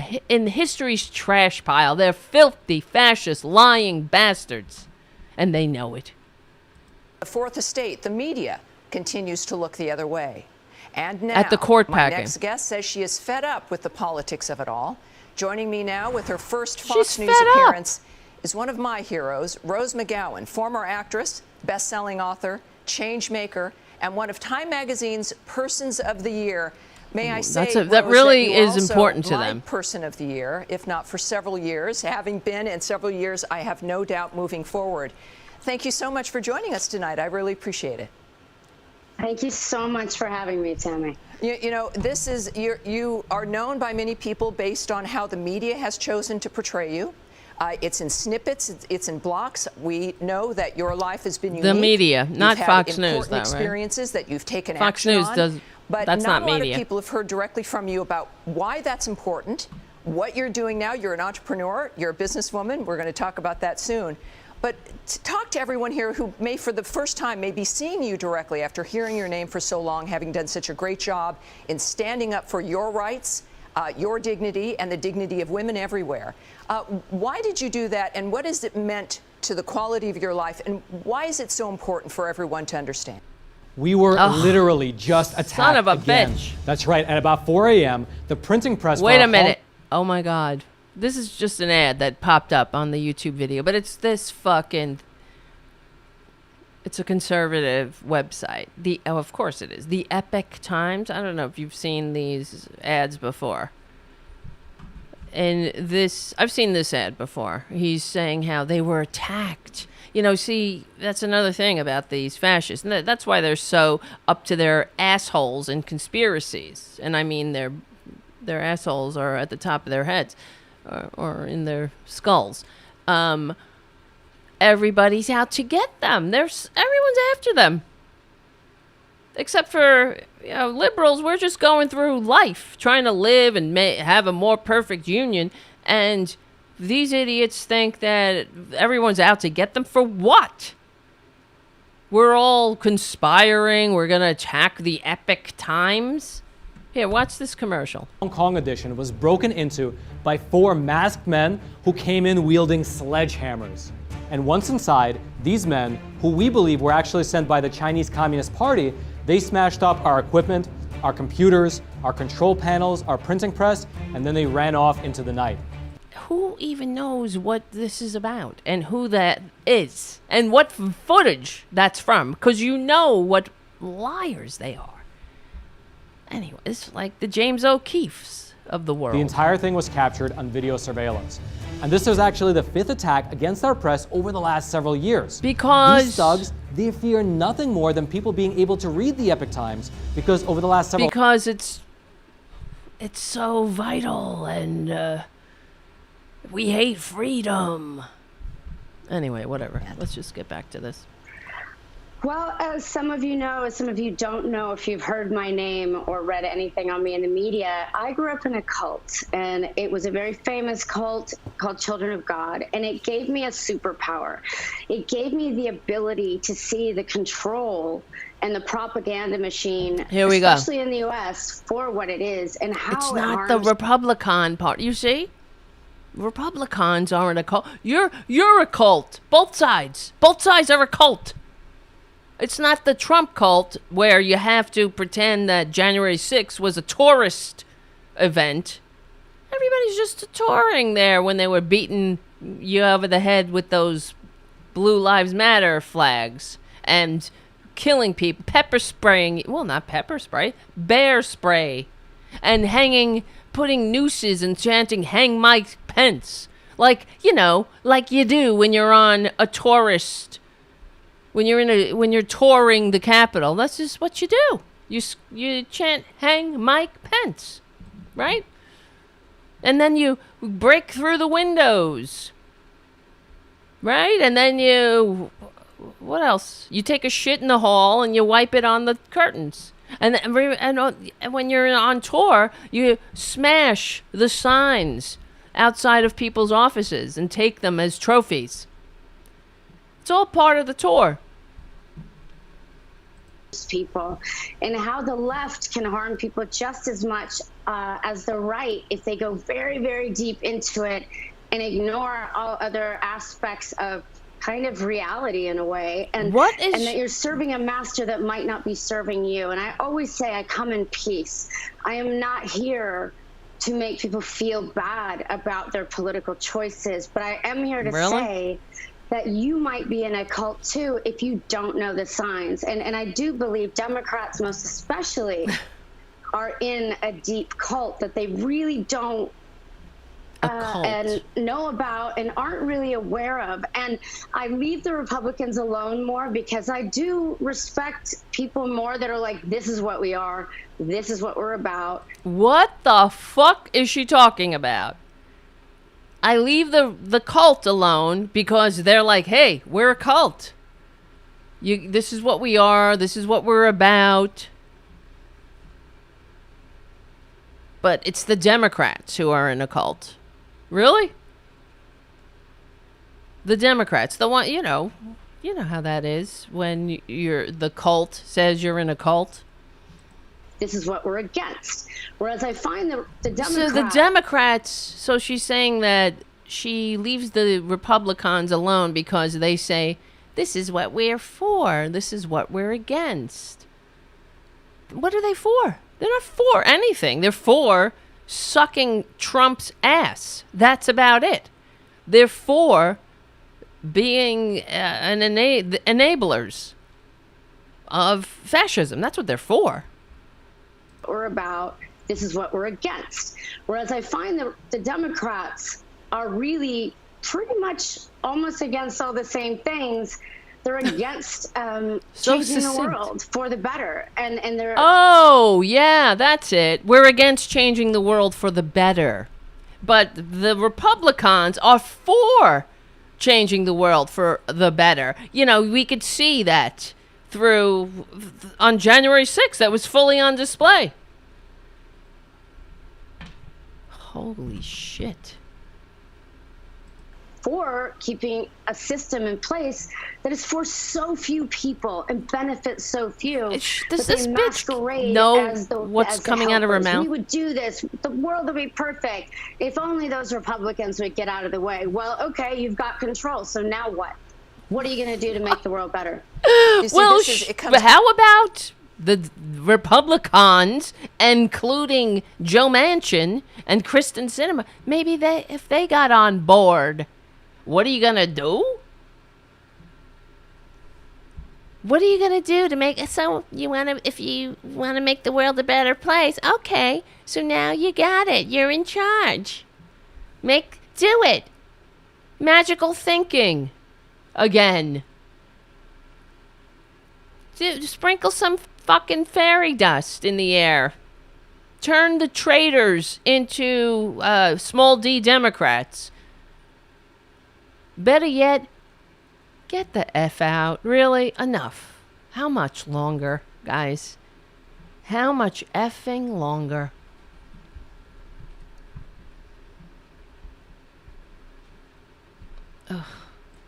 history's trash pile. They're filthy, fascist, lying bastards, and they know it. The fourth estate, the media, continues to look the other way. And now, at the court my packing. Next guest says she is fed up with the politics of it all. Joining me now with her first Fox News appearance is one of my heroes, Rose McGowan, former actress, best-selling author, change maker, and one of Time Magazine's Persons of the Year. May I say, Rose, that really that you is also important to my them. Person of the Year, if not for several years, having been in several years, I have no doubt moving forward. Thank you so much for joining us tonight. I really appreciate it. Thank you so much for having me, Tammy. You know, this is, you are known by many people based on how the media has chosen to portray you. It's in snippets, it's in blocks. We know that your life has been unique. The media, not Fox News, important though, right? experiences that you've taken Fox action News on. does, but that's not media. Not a lot of people have heard directly from you about why that's important, what you're doing now. You're an entrepreneur, you're a businesswoman. We're going to talk about that soon. But talk to everyone here who may, for the first time, may be seeing you directly after hearing your name for so long, having done such a great job in standing up for your rights your dignity and the dignity of women everywhere. Why did you do that, and what has it meant to the quality of your life, and why is it so important for everyone to understand? We were literally just attacked son of a again. bitch. That's right. At about 4 a.m., the printing press. Wait a minute. Oh my God. This is just an ad that popped up on the YouTube video, but it's this fucking. It's a conservative website. Of course it is. The Epic Times. I don't know if you've seen these ads before. And I've seen this ad before. He's saying how they were attacked. You know, see, that's another thing about these fascists. And that's why they're so up to their assholes in conspiracies. And I mean, their assholes are at the top of their heads or in their skulls. Everybody's out to get them. Everyone's after them. Except for liberals, we're just going through life, trying to live and have a more perfect union. And these idiots think that everyone's out to get them for what? We're all conspiring. We're going to attack the Epic Times. Here, watch this commercial. Hong Kong edition was broken into by 4 masked men who came in wielding sledgehammers. And once inside, these men, who we believe were actually sent by the Chinese Communist Party, they smashed up our equipment, our computers, our control panels, our printing press, and then they ran off into the night. Who even knows what this is about and who that is and what footage that's from? Because you know what liars they are. Anyway, it's like the James O'Keefes of the world. The entire thing was captured on video surveillance. And this was actually the 5th attack against our press over the last several years. Because these thugs, they fear nothing more than people being able to read the Epic Times, because over the last several... Because it's so vital, and we hate freedom. Anyway, whatever. Let's just get back to this. Well, as some of you know, as some of you don't know, if you've heard my name or read anything on me in the media, I grew up in a cult, and it was a very famous cult called Children of God, and it gave me a superpower. It gave me the ability to see the control and the propaganda machine, Here we go. especially in the U.S., for what it is and how It's it not the harms. Republican part. You see? Republicans aren't a cult. You're a cult. Both sides. Both sides are a cult. It's not the Trump cult where you have to pretend that January 6th was a tourist event. Everybody's just touring there when they were beating you over the head with those Blue Lives Matter flags and killing people, pepper spraying, well, not pepper spray, bear spray, and putting nooses and chanting, "Hang Mike Pence." Like you do when you're on a tourist. When you're touring the Capitol, that's just what you do. You chant, "Hang Mike Pence," right? And then you break through the windows, right? And then what else? You take a shit in the hall and you wipe it on the curtains. And when you're on tour, you smash the signs outside of people's offices and take them as trophies. It's all part of the tour. People, and how the left can harm people just as much as the right if they go very, very deep into it and ignore all other aspects of kind of reality in a way, and that you're serving a master that might not be serving you. And I always say I come in peace. I am not here to make people feel bad about their political choices, but I am here to say that you might be in a cult too if you don't know the signs. And I do believe Democrats most especially are in a deep cult that they really don't and know about and aren't really aware of. And I leave the Republicans alone more because I do respect people more that are like, this is what we are, this is what we're about. What the fuck is she talking about? I leave the cult alone because they're like, hey, we're a cult. This is what we are. This is what we're about. But it's the Democrats who are in a cult. Really? The Democrats, the one, you know how that is when the cult says you're in a cult. this is what we're against. Whereas I find the Democrats... So the Democrats, so she's saying that she leaves the Republicans alone because they say, this is what we're for, this is what we're against. What are they for? They're not for anything. They're for sucking Trump's ass. That's about it. They're for being enablers of fascism. That's what they're for. Or about, this is what we're against. Whereas I find the Democrats are really pretty much almost against all the same things. They're against changing the world for the better. And they're... Oh, yeah, that's it. We're against changing the world for the better. But the Republicans are for changing the world for the better. You know, we could see that on January 6th. That was fully on display. Holy shit. For keeping a system in place that is for so few people and benefits so few. Does this bitch know what's coming out of her mouth? We would do this. The world would be perfect if only those Republicans would get out of the way. Well, okay, you've got control. So now what? What are you going to do to make the world better? Well, how about the Republicans, including Joe Manchin and Kristen Sinema? Maybe if they got on board, what are you going to do? What are you going to do to make it so if you want to make the world a better place? Okay, so now you got it. You're in charge. Do it. Magical thinking. Again. Sprinkle some fucking fairy dust in the air. Turn the traitors into small d Democrats. Better yet, get the F out. Really? Enough. How much longer, guys? How much effing longer? Ugh.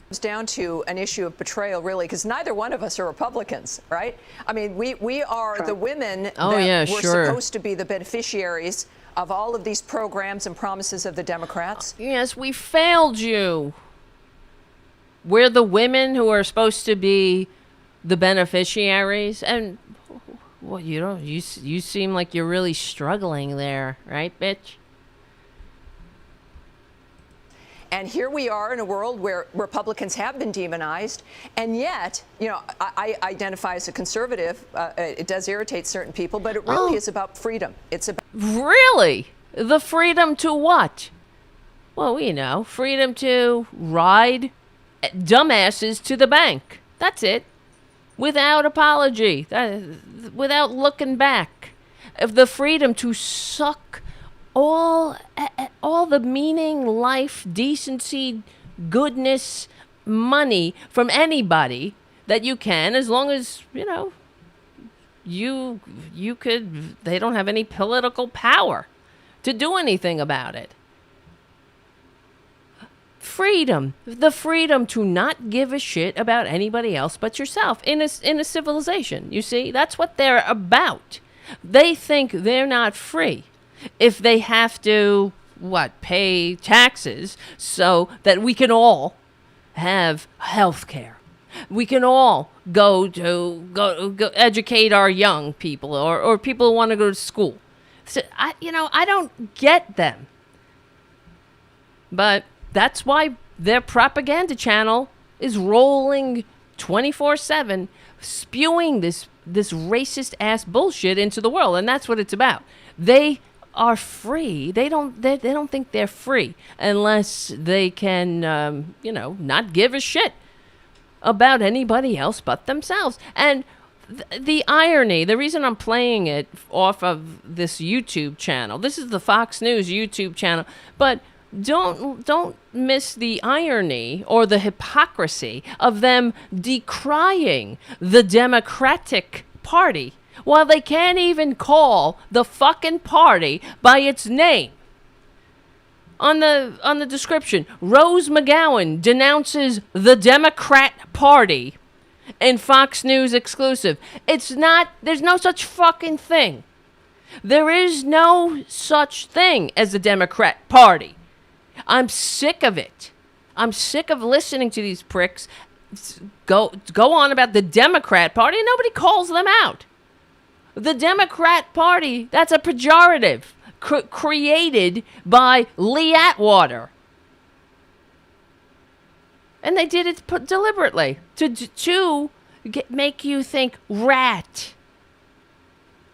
It's down to an issue of betrayal, really, because neither one of us are Republicans, right? I mean, we are the women that were supposed to be the beneficiaries of all of these programs and promises of the Democrats. Yes, we failed you. We're the women who are supposed to be the beneficiaries, and well, you seem like you're really struggling there, right, bitch? And here we are in a world where Republicans have been demonized, and yet, you know, I identify as a conservative. It does irritate certain people, but it really is about freedom. It's about really the freedom to what? Well, you know, freedom to ride dumbasses to the bank. That's it. Without apology. Without looking back. The freedom to suck all the meaning, life, decency, goodness, money from anybody that you can, as long as, you know, they don't have any political power to do anything about it. Freedom. The freedom to not give a shit about anybody else but yourself in a civilization. You see, that's what they're about. They think they're not free if they have to, pay taxes so that we can all have health care. We can all go educate our young people or people who want to go to school. So, I don't get them. But that's why their propaganda channel is rolling 24/7, spewing this racist ass bullshit into the world, and that's what it's about. They are free. They don't think they're free unless they can, not give a shit about anybody else but themselves. And the irony, the reason I'm playing it off of this YouTube channel, this is the Fox News YouTube channel, but don't miss the irony or the hypocrisy of them decrying the Democratic Party while they can't even call the fucking party by its name. On the description, Rose McGowan denounces the Democrat Party in Fox News exclusive. There's no such fucking thing. There is no such thing as the Democrat Party. I'm sick of it. I'm sick of listening to these pricks go on about the Democrat Party and nobody calls them out. The Democrat Party, that's a pejorative created by Lee Atwater. And they did it deliberately to make you think rat.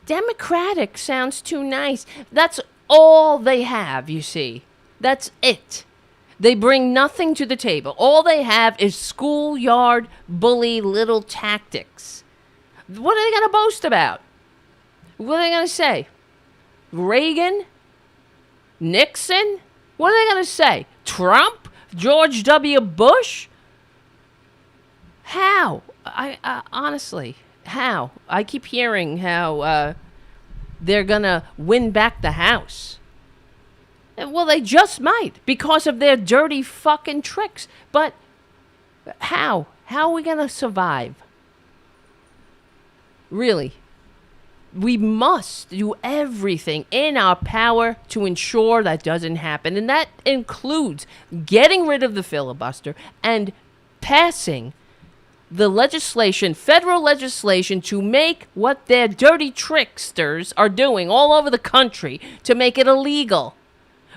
Democratic sounds too nice. That's all they have, you see. That's it. They bring nothing to the table. All they have is schoolyard bully little tactics. What are they going to boast about? What are they going to say? Reagan? Nixon? What are they going to say? Trump? George W. Bush? How? I honestly, how? I keep hearing how they're going to win back the House. Well, they just might because of their dirty fucking tricks. But how? How are we going to survive? Really? We must do everything in our power to ensure that doesn't happen. And that includes getting rid of the filibuster and passing the legislation, federal legislation, to make what their dirty tricksters are doing all over the country to make it illegal.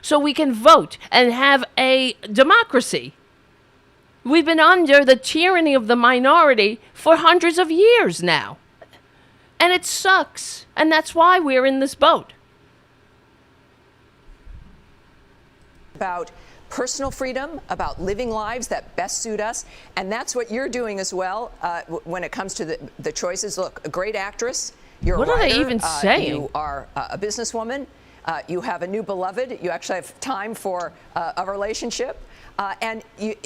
So we can vote and have a democracy. We've been under the tyranny of the minority for hundreds of years now. And it sucks. And that's why we're in this boat. About personal freedom, about living lives that best suit us. And that's what you're doing as well when it comes to the choices. Look, a great actress. You're what a writer. Are they even saying? You are a businesswoman. You have a new beloved. You actually have time for a relationship. And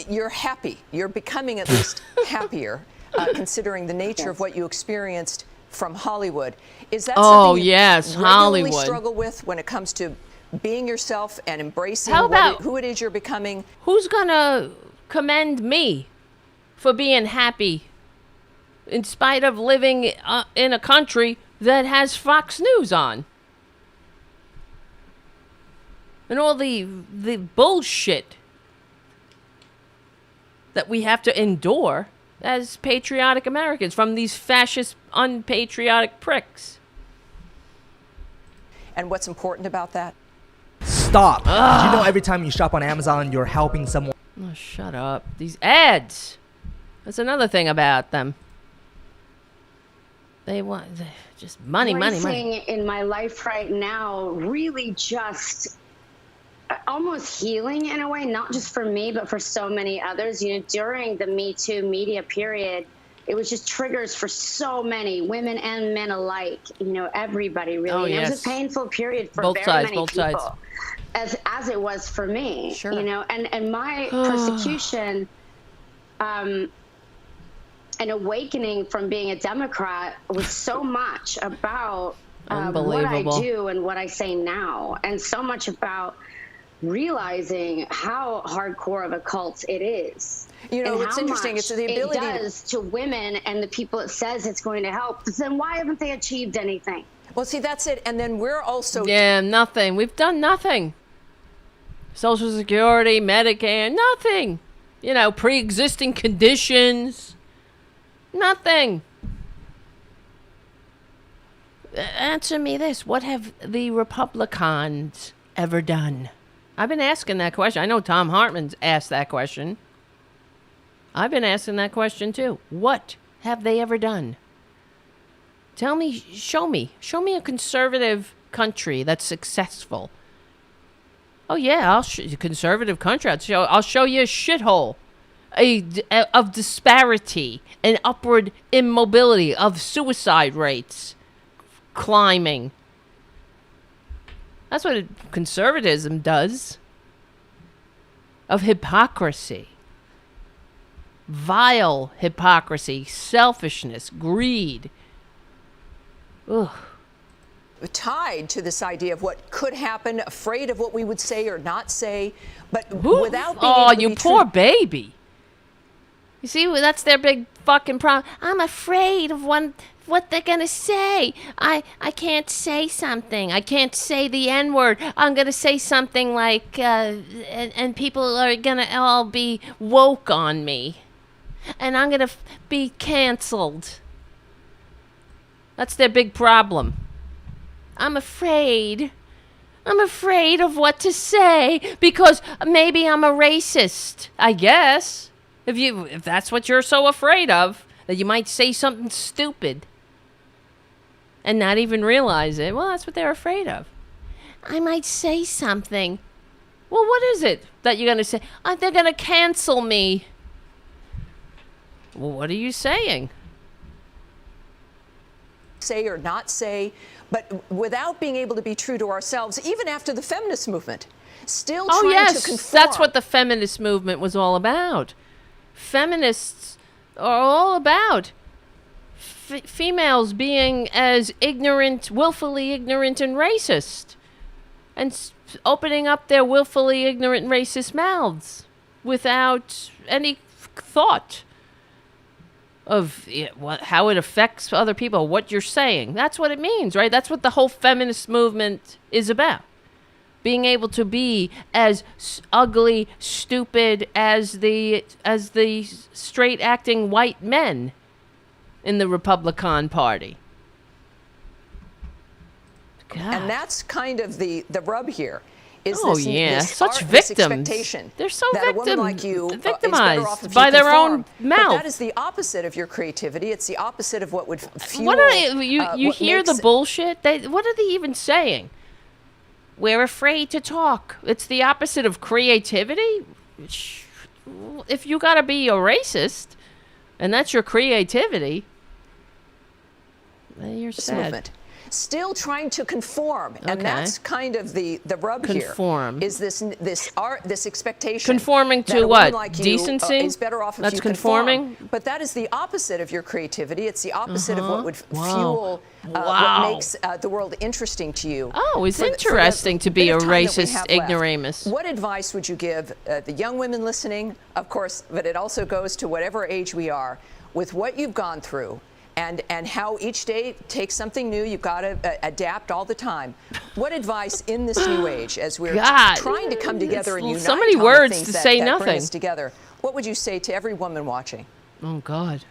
you're happy. You're becoming at least happier, considering the nature of what you experienced from Hollywood. Is that something you regularly struggle with when it comes to being yourself and embracing who it is you're becoming? Who's going to commend me for being happy in spite of living in a country that has Fox News on? And all the bullshit that we have to endure as patriotic Americans from these fascist, unpatriotic pricks. And what's important about that? Stop. Did you know every time you shop on Amazon, you're helping someone? Oh, shut up. These ads. That's another thing about them. They want just money, money, money. In my life right now, really just almost healing in a way, not just for me, but for so many others. You know, during the Me Too media period, it was just triggers for so many women and men alike. You know, everybody really. Oh, yes. It was a painful period for very many people, as it was for me. Sure. You know, and my persecution, and awakening from being a Democrat was so much about what I do and what I say now, and so much about realizing how hardcore of a cult it is. You know, it's interesting. It's the ability it does to women and the people it says it's going to help. Then why haven't they achieved anything? Well, see, that's it. And then we're also nothing. We've done nothing. Social Security, Medicare, nothing. You know, pre-existing conditions, nothing. Answer me this: what have the Republicons ever done? I've been asking that question. I know Tom Hartman's asked that question. I've been asking that question too. What have they ever done? Tell me, show me a conservative country that's successful. Oh yeah, conservative country. I'll show you a shithole, of disparity and upward immobility, of suicide rates climbing. That's what conservatism does. Of hypocrisy. Vile hypocrisy, selfishness, greed. Ugh. Tied to this idea of what could happen, afraid of what we would say or not say, but without being able to you poor baby. You see, that's their big fucking problem. I'm afraid of what they're gonna say. I can't say something. I can't say the N-word. I'm gonna say something like, and people are gonna all be woke on me. And I'm gonna be canceled. That's their big problem. I'm afraid of what to say because maybe I'm a racist, I guess. If that's what you're so afraid of, that you might say something stupid and not even realize it. Well, that's what they're afraid of. I might say something. Well, what is it that you're going to say? They're going to cancel me. Well, what are you saying? Say or not say, but without being able to be true to ourselves, even after the feminist movement. Still trying to conform. That's what the feminist movement was all about. Feminists are all about females being as ignorant, willfully ignorant and racist, and opening up their willfully ignorant and racist mouths without any thought of how it affects other people, what you're saying. That's what it means, right? That's what the whole feminist movement is about. Being able to be as ugly, stupid as the straight-acting white men in the Republican Party. God. And that's kind of the rub here. Is such victims. They're so victimized by their own mouth. But that is the opposite of your creativity. It's the opposite of what would fuel. What are you hear the bullshit? What are they even saying? We're afraid to talk. It's the opposite of creativity. If you gotta be a racist, and that's your creativity, you're sad. Movement. Still trying to conform, and that's kind of the rub conform. Here. Is this expectation? Conforming to what? Like decency? Is better off if that's you conforming. Conform. But that is the opposite of your creativity. It's the opposite of what would fuel what makes the world interesting to you. Oh, it's interesting to be a racist ignoramus. What advice would you give the young women listening? Of course, but it also goes to whatever age we are, with what you've gone through. And how each day takes something new. You've got to adapt all the time. What advice in this new age, as we're trying to come together and unite so many words to say that nothing bring us together, what would you say to every woman watching? Oh God.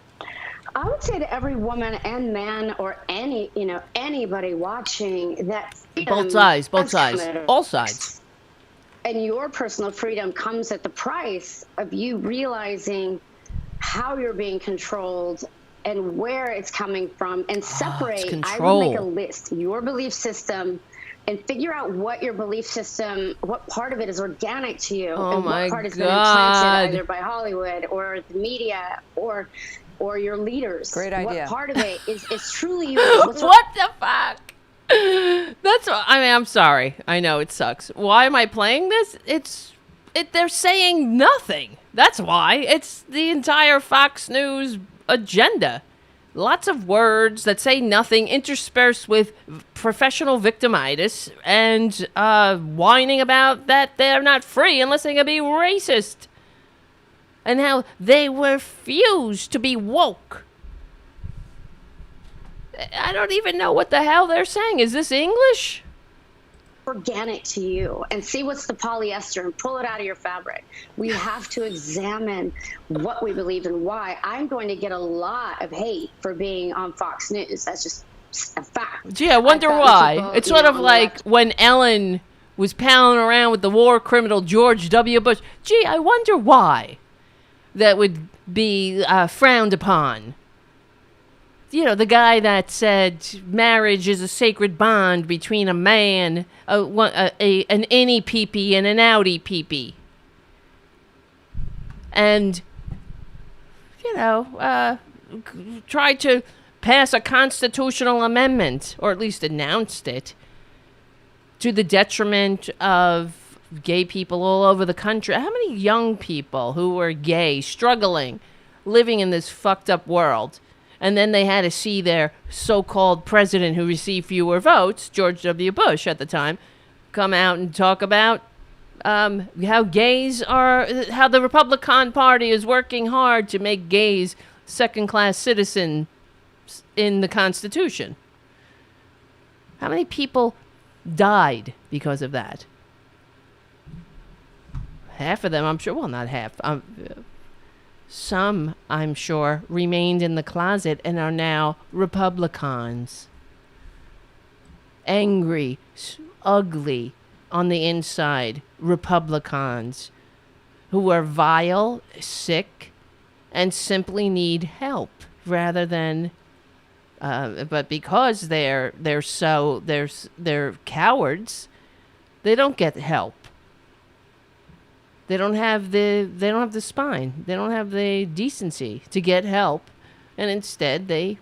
I would say to every woman and man or anybody watching that both sides, all sides. And your personal freedom comes at the price of you realizing how you're being controlled and where it's coming from, and separate. I would make a list, your belief system, and figure out what your belief system, what part of it is organic to you, and what part has been implanted either by Hollywood or the media or your leaders. Great idea. What part of it is truly you? What the fuck? That's what, I mean, I'm sorry. I know it sucks. Why am I playing this? They're saying nothing. That's why. It's the entire Fox News agenda. Lots of words that say nothing, interspersed with professional victimitis and whining about that they're not free unless they're going to be racist. And how they refuse to be woke. I don't even know what the hell they're saying. Is this English? Organic to you, and see what's the polyester and pull it out of your fabric. We have to examine what we believe and why. I'm going to get a lot of hate for being on Fox News. That's just a fact. Gee, I wonder why. People, it's sort of like when Ellen was palling around with the war criminal George W. Bush. Gee, I wonder why that would be frowned upon. You know, the guy that said marriage is a sacred bond between a man, an innie peepee and an outie peepee. And, tried to pass a constitutional amendment, or at least announced it, to the detriment of gay people all over the country. How many young people who were gay, struggling, living in this fucked up world? And then they had to see their so-called president who received fewer votes, George W. Bush at the time, come out and talk about how gays are, how the Republican Party is working hard to make gays second-class citizens in the Constitution. How many people died because of that? Half of them, I'm sure, well, not half. Some, I'm sure, remained in the closet and are now Republicans. Angry, ugly on the inside Republicans who are vile, sick, and simply need help rather than but because they're cowards, they don't get help. They don't have the spine. They don't have the decency to get help, and instead they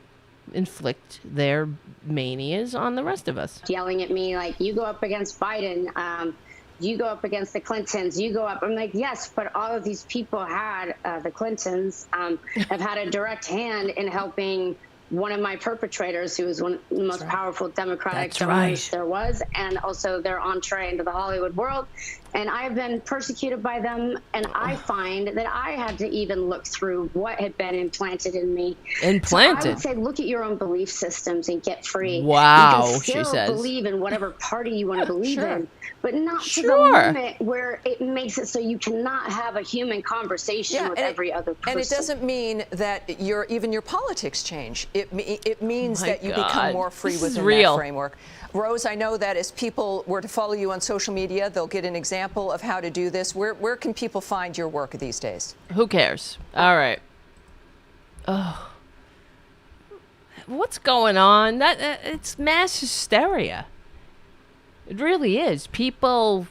inflict their manias on the rest of us. Yelling at me like, you go up against Biden, you go up against the Clintons, you go up. I'm like, yes, but all of these people had, the Clintons have had a direct hand in helping one of my perpetrators, who was one of the most powerful Democratic donors there was, and also their entree into the Hollywood world. And I've been persecuted by them, and I find that I had to even look through what had been implanted in me. Implanted? So I would say look at your own belief systems and get free. Wow, you can she still says. Believe in whatever party you want to believe in, but not to the limit where it makes it so you cannot have a human conversation with every other person. And it doesn't mean that even your politics change. It means that you become more free within that framework. Rose, I know that as people were to follow you on social media, they'll get an example of how to do this. Where can people find your work these days? Who cares? All right. Oh, what's going on? It's mass hysteria. It really is. People,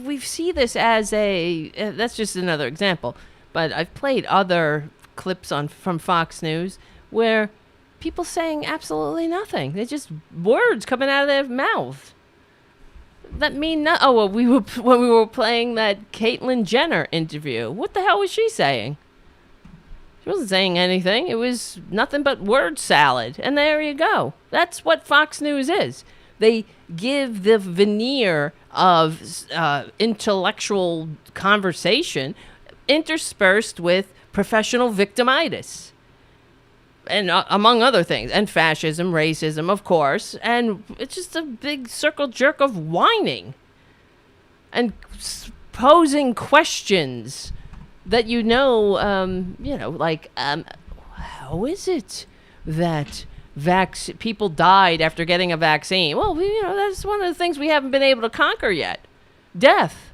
we see this as that's just another example, but I've played other clips from Fox News where people saying absolutely nothing. They're just words coming out of their mouth that mean nothing. Oh, well, when we were playing that Caitlyn Jenner interview, what the hell was she saying? She wasn't saying anything. It was nothing but word salad. And there you go. That's what Fox News is. They give the veneer of intellectual conversation interspersed with professional victimitis. And among other things, and fascism, racism, of course, and it's just a big circle jerk of whining and posing questions that like, how is it that people died after getting a vaccine? Well, that's one of the things we haven't been able to conquer yet. Death.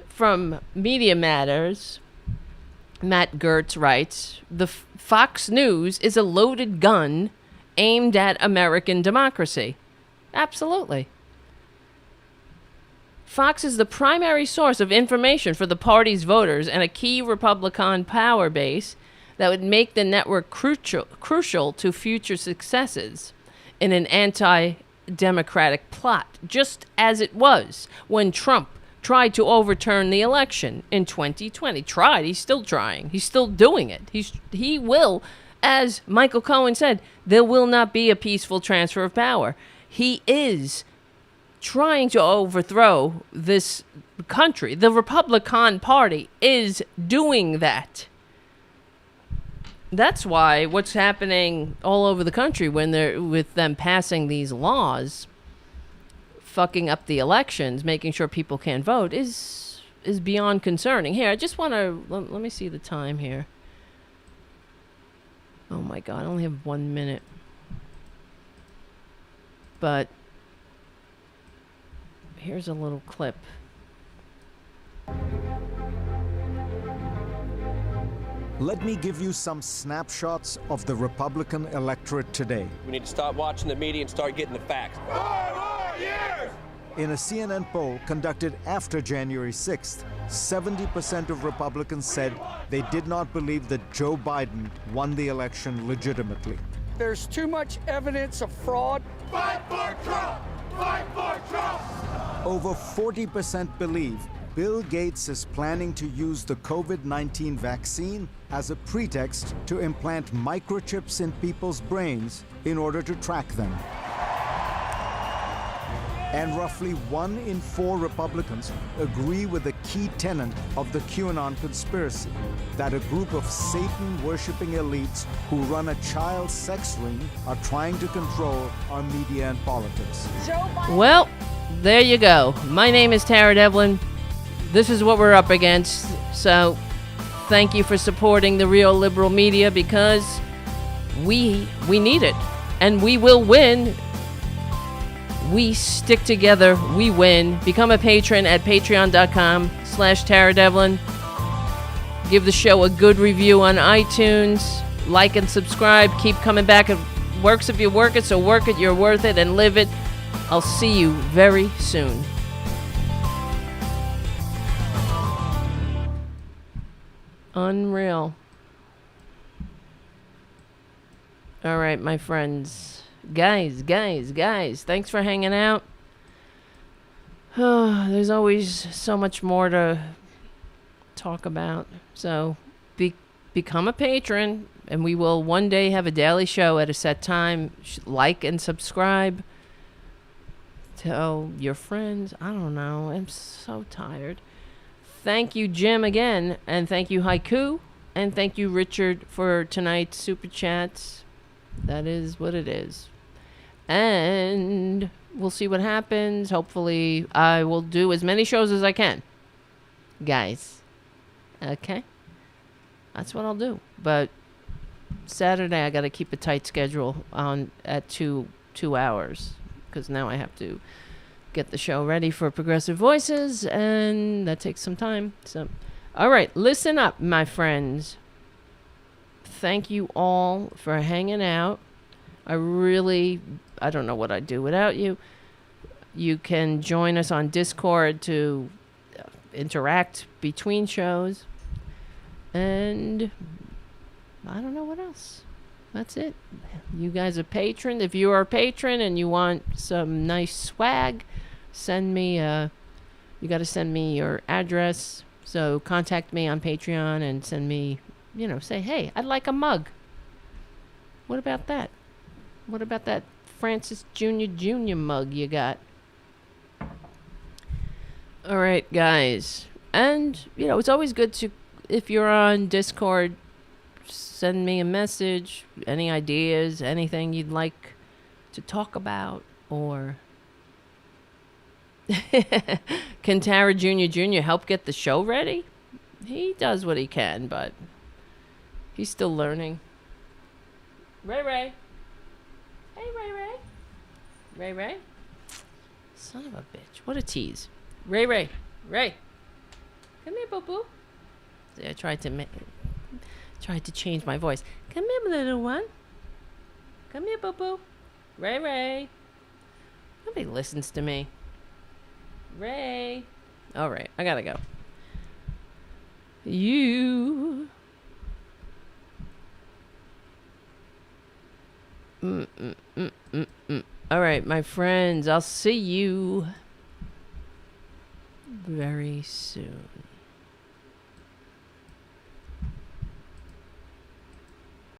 From Media Matters, Matt Gertz writes, the Fox News is a loaded gun aimed at American democracy. Absolutely. Fox is the primary source of information for the party's voters and a key Republican power base that would make the network crucial to future successes in an anti-democratic plot, just as it was when Trump tried to overturn the election in 2020. He's still trying. He's still doing it. He will, as Michael Cohen said, there will not be a peaceful transfer of power. He is trying to overthrow this country. The Republican Party is doing that. That's why what's happening all over the country when they're with them passing these laws, fucking up the elections, making sure people can't vote, is beyond concerning. Here, I just want to let me see the time here. Oh my God, I only have 1 minute. But here's a little clip. Let me give you some snapshots of the Republican electorate today. We need to stop watching the media and start getting the facts. In a CNN poll conducted after January 6th, 70% of Republicans said they did not believe that Joe Biden won the election legitimately. There's too much evidence of fraud. Fight for Trump! Fight for Trump! Over 40% believe Bill Gates is planning to use the COVID-19 vaccine as a pretext to implant microchips in people's brains in order to track them. And roughly 1 in 4 Republicans agree with the key tenet of the QAnon conspiracy, that a group of Satan-worshipping elites who run a child sex ring are trying to control our media and politics. Well, there you go. My name is Tara Devlin. This is what we're up against. So, thank you for supporting the real liberal media, because we need it. And we will win. We stick together. We win. Become a patron at patreon.com/Tara Devlin. Give the show a good review on iTunes. Like and subscribe. Keep coming back. It works if you work it, so work it. You're worth it and live it. I'll see you very soon. Unreal. All right, my friends. Guys, thanks for hanging out. There's always so much more to talk about. So become a patron, and we will one day have a daily show at a set time. Like and subscribe. Tell your friends. I don't know. I'm so tired. Thank you, Jim, again. And thank you, Haiku. And thank you, Richard, for tonight's super chats. That is what it is. And we'll see what happens. Hopefully, I will do as many shows as I can. Guys. Okay? That's what I'll do. But Saturday, I got to keep a tight schedule on at 2 hours. Because now I have to get the show ready for Progressive Voices. And that takes some time. So, all right. Listen up, my friends. Thank you all for hanging out. I don't know what I'd do without you. You can join us on Discord to interact between shows. And I don't know what else. That's it. You guys are patrons. If you are a patron and you want some nice swag, send me, you got to send me your address. So contact me on Patreon and send me, say, hey, I'd like a mug. What about that? What about that Francis Jr. mug you got? All right, guys. And, it's always good to, if you're on Discord, send me a message, any ideas, anything you'd like to talk about, or can Tara Jr. help get the show ready? He does what he can, but he's still learning. Ray. Hey, Ray. Ray. Son of a bitch. What a tease. Ray. Come here, boo-boo. See, I tried to change my voice. Come here, little one. Come here, boo-boo. Ray. Nobody listens to me. Ray. All right, I gotta go. You. All right, my friends, I'll see you very soon.